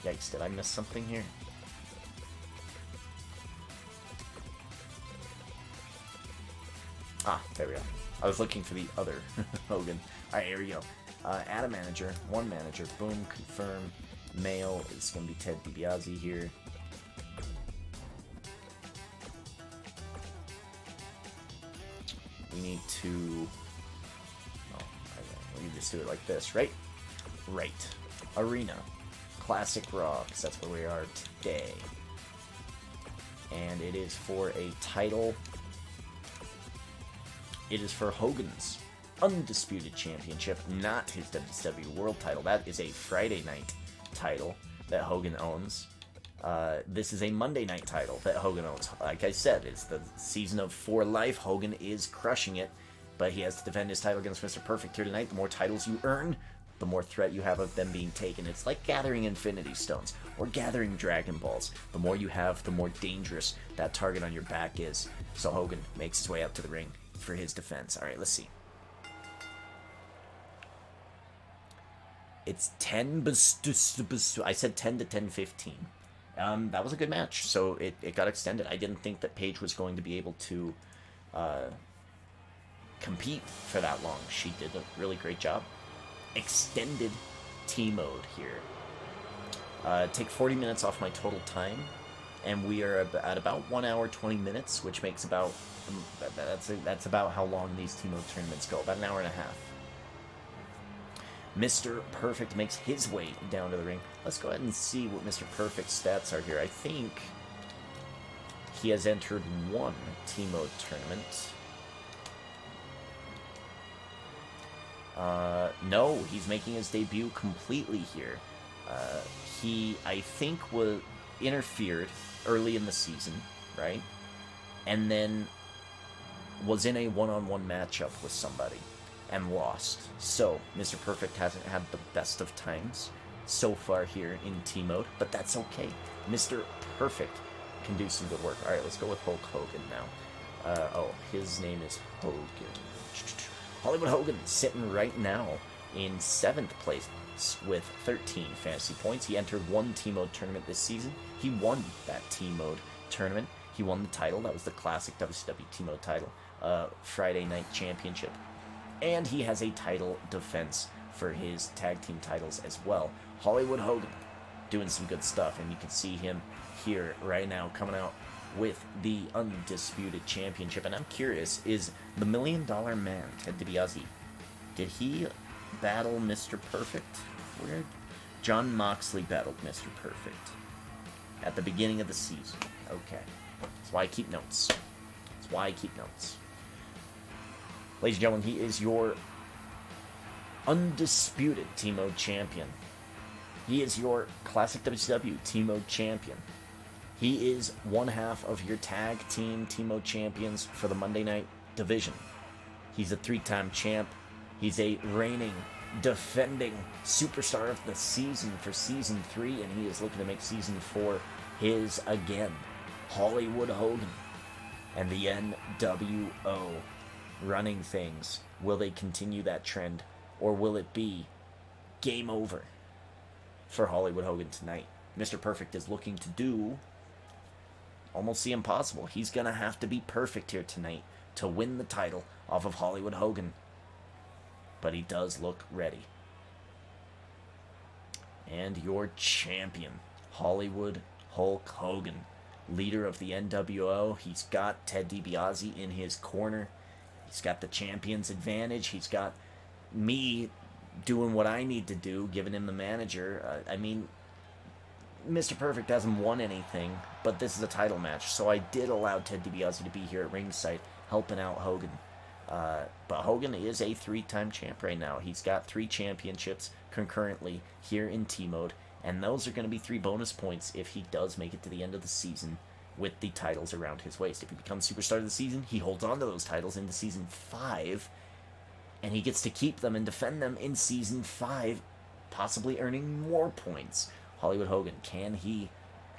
Yikes, did I miss something here? Ah, there we go. I was looking for the other Hogan. Alright, here we go. Add a manager. One manager. Boom. Confirm. Male. It's going to be Ted DiBiase here. We need to... Oh, we can just do it like this, right? Right. Arena. Classic Raw, because that's where we are today. And it is for a title... It is for Hogan's Undisputed Championship, not his WWE World title. That is a Friday night title that Hogan owns. This is a Monday night title that Hogan owns. Like I said, it's the Season of 4 Life. Hogan is crushing it, but he has to defend his title against Mr. Perfect here tonight. The more titles you earn, the more threat you have of them being taken. It's like gathering Infinity Stones or gathering Dragon Balls. The more you have, the more dangerous that target on your back is. So Hogan makes his way up to the ring for his defense. All right, let's see. It's 10, I said 10 to 10:15. That was a good match, so it got extended. I didn't think that Paige was going to be able to compete for that long. She did a really great job. Extended T-mode here. Take 40 minutes off my total time, and we are at about 1 hour 20 minutes, which makes about that's about how long these T-mode tournaments go. About an hour and a half. Mr. Perfect makes his way down to the ring. Let's go ahead and see what Mr. Perfect's stats are here. I think he has entered one team mode tournament. No, he's making his debut completely here. He, I think, was interfered early in the season, right? And then was in a one-on-one matchup with somebody and lost. So, Mr. Perfect hasn't had the best of times so far here in team mode, but that's okay. Mr. Perfect can do some good work. Alright, let's go with Hulk Hogan now. Oh, his name is Hogan. Hollywood Hogan sitting right now in 7th place with 13 fantasy points. He entered one team mode tournament this season. He won that team mode tournament. He won the title. That was the classic WCW team mode title, Friday Night Championship. And he has a title defense for his tag team titles as well. Hollywood Hogan doing some good stuff, and you can see him here right now coming out with the Undisputed Championship. And I'm curious, is the $1 Million Man, Ted DiBiase, did he battle Mr. Perfect? Where? John Moxley battled Mr. Perfect at the beginning of the season. Okay. That's why I keep notes. That's why I keep notes. Ladies and gentlemen, he is your Undisputed Team Mode Champion. He is your Classic WCW Team Mode Champion. He is one half of your Tag Team Mode Champions for the Monday Night Division. He's a 3-time champ. He's a reigning, defending Superstar of the Season for Season 3, and he is looking to make Season 4 his again. Hollywood Hogan and the NWO running things. Will they continue that trend, or will it be game over for Hollywood Hogan tonight? Mr. Perfect is looking to do almost the impossible. He's going to have to be perfect here tonight to win the title off of Hollywood Hogan. But he does look ready. And your champion, Hollywood Hulk Hogan, leader of the NWO. He's got Ted DiBiase in his corner. He's got the champion's advantage. He's got me doing what I need to do, giving him the manager. I mean, Mr. Perfect hasn't won anything, but this is a title match, so I did allow Ted DiBiase to be here at ringside, helping out Hogan. But Hogan is a 3-time champ right now. He's got 3 championships concurrently here in T-Mode, and those are going to be 3 bonus points if he does make it to the end of the season with the titles around his waist. If he becomes Superstar of the Season, he holds on to those titles into Season 5, and he gets to keep them and defend them in Season 5, possibly earning more points. Hollywood Hogan, can he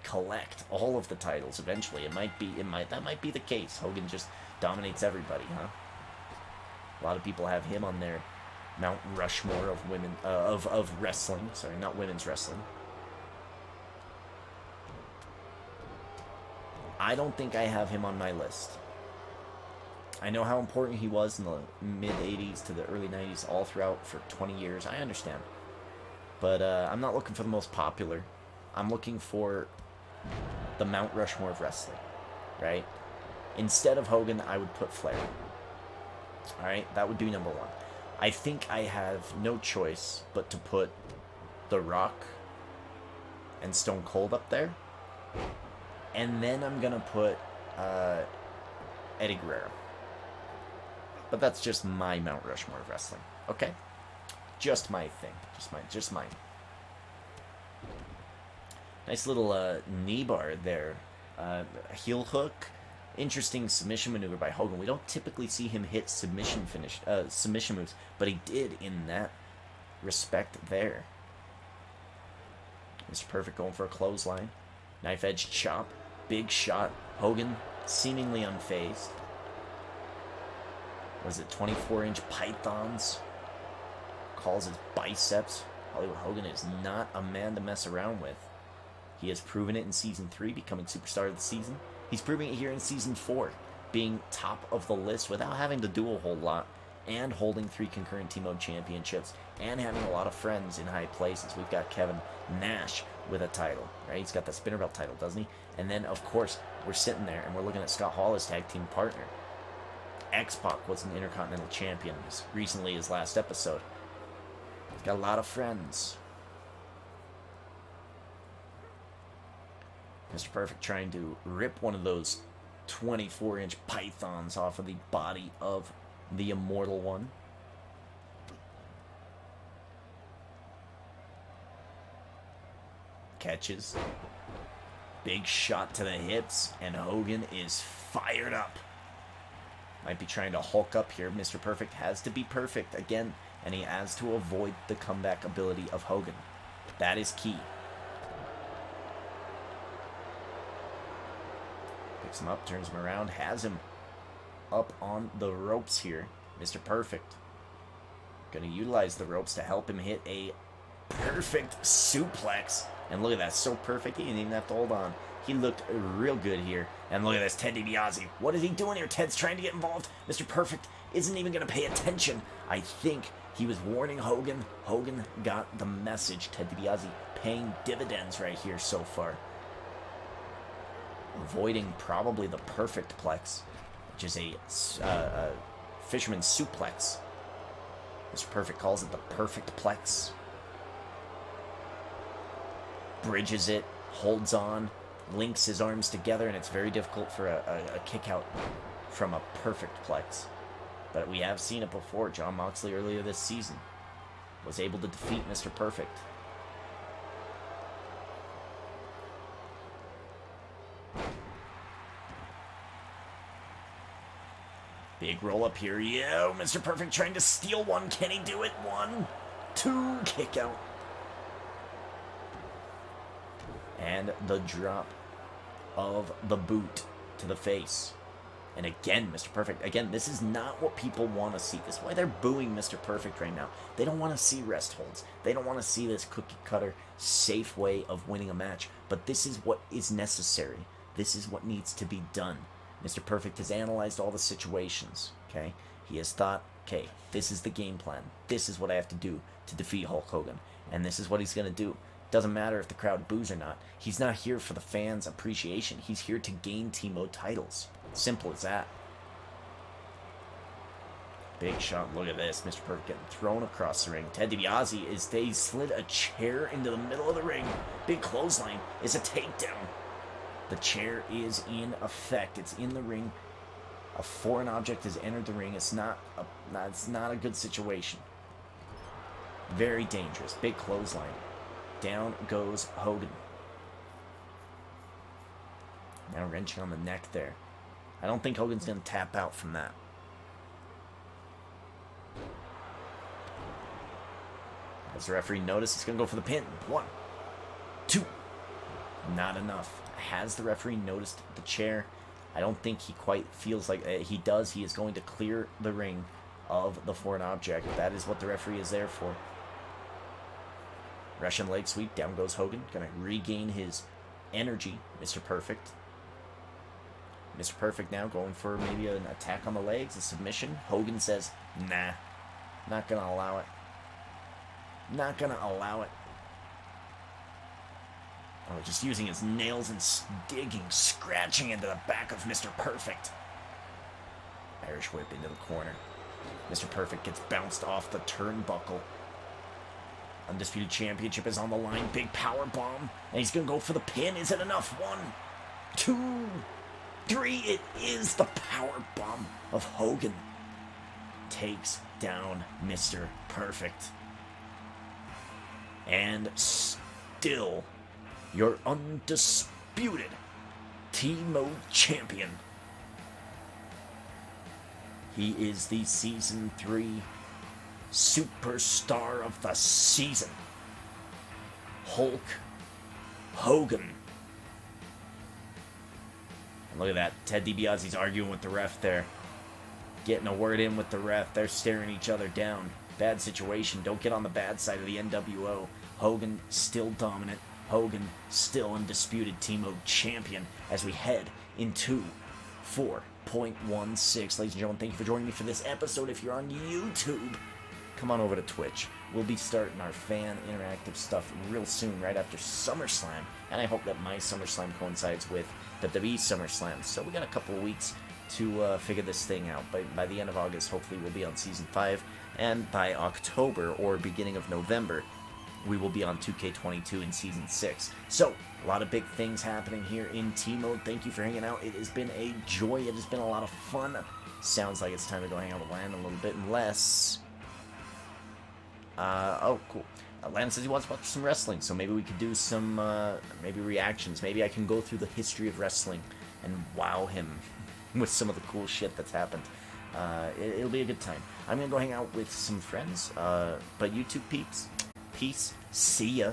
collect all of the titles eventually? That might be the case. Hogan just dominates everybody, huh? A lot of people have him on their Mount Rushmore of women of wrestling. Sorry, not women's wrestling. I don't think I have him on my list. I know how important he was in the mid-'80s to the early 90s, all throughout for 20 years. I understand. But I'm not looking for the most popular. I'm looking for the Mount Rushmore of wrestling, right? Instead of Hogan, I would put Flair. All right, that would be number 1. I think I have no choice but to put The Rock and Stone Cold up there. And then I'm going to put Eddie Guerrero. But that's just my Mount Rushmore of wrestling, okay? Just my thing. Just mine. Nice little knee bar there. Heel hook. Interesting submission maneuver by Hogan. We don't typically see him hit submission moves, but he did in that respect there. Mr. Perfect going for a clothesline. Knife edge chop. Big shot. Hogan seemingly unfazed. Was it 24-inch pythons? Calls his biceps. Hollywood Hogan is not a man to mess around with. He has proven it in Season 3, becoming Superstar of the Season. He's proving it here in Season 4, being top of the list without having to do a whole lot, and holding 3 concurrent Team Mode championships, and having a lot of friends in high places. We've got Kevin Nash with a title, right? He's got the spinner belt title, doesn't he? And then, of course, we're sitting there, and we're looking at Scott Hall as tag team partner. X-Pac was an Intercontinental Champion recently, his last episode. Got a lot of friends. Mr. Perfect trying to rip one of those 24-inch pythons off of the body of the Immortal One. Catches. Big shot to the hips, and Hogan is fired up. Might be trying to Hulk up here. Mr. Perfect has to be perfect again, and he has to avoid the comeback ability of Hogan. That is key. Picks him up, turns him around, has him up on the ropes here. Mr. Perfect going to utilize the ropes to help him hit a perfect suplex. And look at that, so perfect, he didn't even have to hold on. He looked real good here. And look at this, Ted DiBiase. What is he doing here? Ted's trying to get involved. Mr. Perfect isn't even going to pay attention. I think he was warning Hogan. Hogan got the message. Ted DiBiase paying dividends right here so far. Avoiding probably the perfect plex, which is a fisherman's suplex. Mr. Perfect calls it the perfect plex. Bridges it, holds on, links his arms together, and it's very difficult for a kick out from a perfect plex. But we have seen it before. John Moxley earlier this season was able to defeat Mr. Perfect. Big roll up here. Yo, Mr. Perfect trying to steal one. Can he do it? 1, 2, kick out. And the drop of the boot to the face. And again, Mr. Perfect. Again, this is not what people want to see. This is why they're booing Mr. Perfect right now. They don't want to see rest holds. They don't want to see this cookie cutter, safe way of winning a match. But this is what is necessary. This is what needs to be done. Mr. Perfect has analyzed all the situations, okay? He has thought, okay, this is the game plan. This is what I have to do to defeat Hulk Hogan. And this is what he's going to do. Doesn't matter if the crowd boos or not. He's not here for the fans' appreciation. He's here to gain Team Mode titles. Simple as that. Big shot. Look at this. Mr. Perfect getting thrown across the ring. Ted DiBiase they slid a chair into the middle of the ring. Big clothesline is a takedown. The chair is in effect. It's in the ring. A foreign object has entered the ring. It's not a good situation. Very dangerous. Big clothesline. Down goes Hogan. Now wrenching on the neck there. I don't think Hogan's going to tap out from that. As the referee notices, he's going to go for the pin. 1, 2. Not enough. Has the referee noticed the chair? I don't think he quite feels like he does. He is going to clear the ring of the foreign object. That is what the referee is there for. Russian leg sweep. Down goes Hogan. Going to regain his energy. Mr. Perfect. Mr. Perfect now going for maybe an attack on the legs, a submission. Hogan says, nah, not going to allow it. Not going to allow it. Oh, just using his nails and digging, scratching into the back of Mr. Perfect. Irish whip into the corner. Mr. Perfect gets bounced off the turnbuckle. Undisputed Championship is on the line. Big power bomb. And he's going to go for the pin. Is it enough? 1, 2, 3. It is the power bomb of Hogan. Takes down Mr. Perfect. And still your undisputed Team Mode champion. He is the Season 3 Superstar of the Season. Hulk Hogan. And look at that. Ted DiBiase's arguing with the ref there. Getting a word in with the ref. They're staring each other down. Bad situation. Don't get on the bad side of the NWO. Hogan still dominant. Hogan still undisputed Team Mode champion as we head into 4.16. Ladies and gentlemen, thank you for joining me for this episode. If you're on YouTube, come on over to Twitch. We'll be starting our fan interactive stuff real soon, right after SummerSlam. And I hope that my SummerSlam coincides with WWE SummerSlam. So we got a couple of weeks to figure this thing out. By the end of August, hopefully we'll be on Season 5. And by October or beginning of November, we will be on 2K22 in Season 6. So, a lot of big things happening here in T-Mode. Thank you for hanging out. It has been a joy. It has been a lot of fun. Sounds like it's time to go hang out with Lan a little bit, unless... oh, cool. Lan says he wants to watch some wrestling, so maybe we could do some, maybe reactions. Maybe I can go through the history of wrestling and wow him with some of the cool shit that's happened. It'll be a good time. I'm gonna go hang out with some friends, but you two peeps, peace, see ya.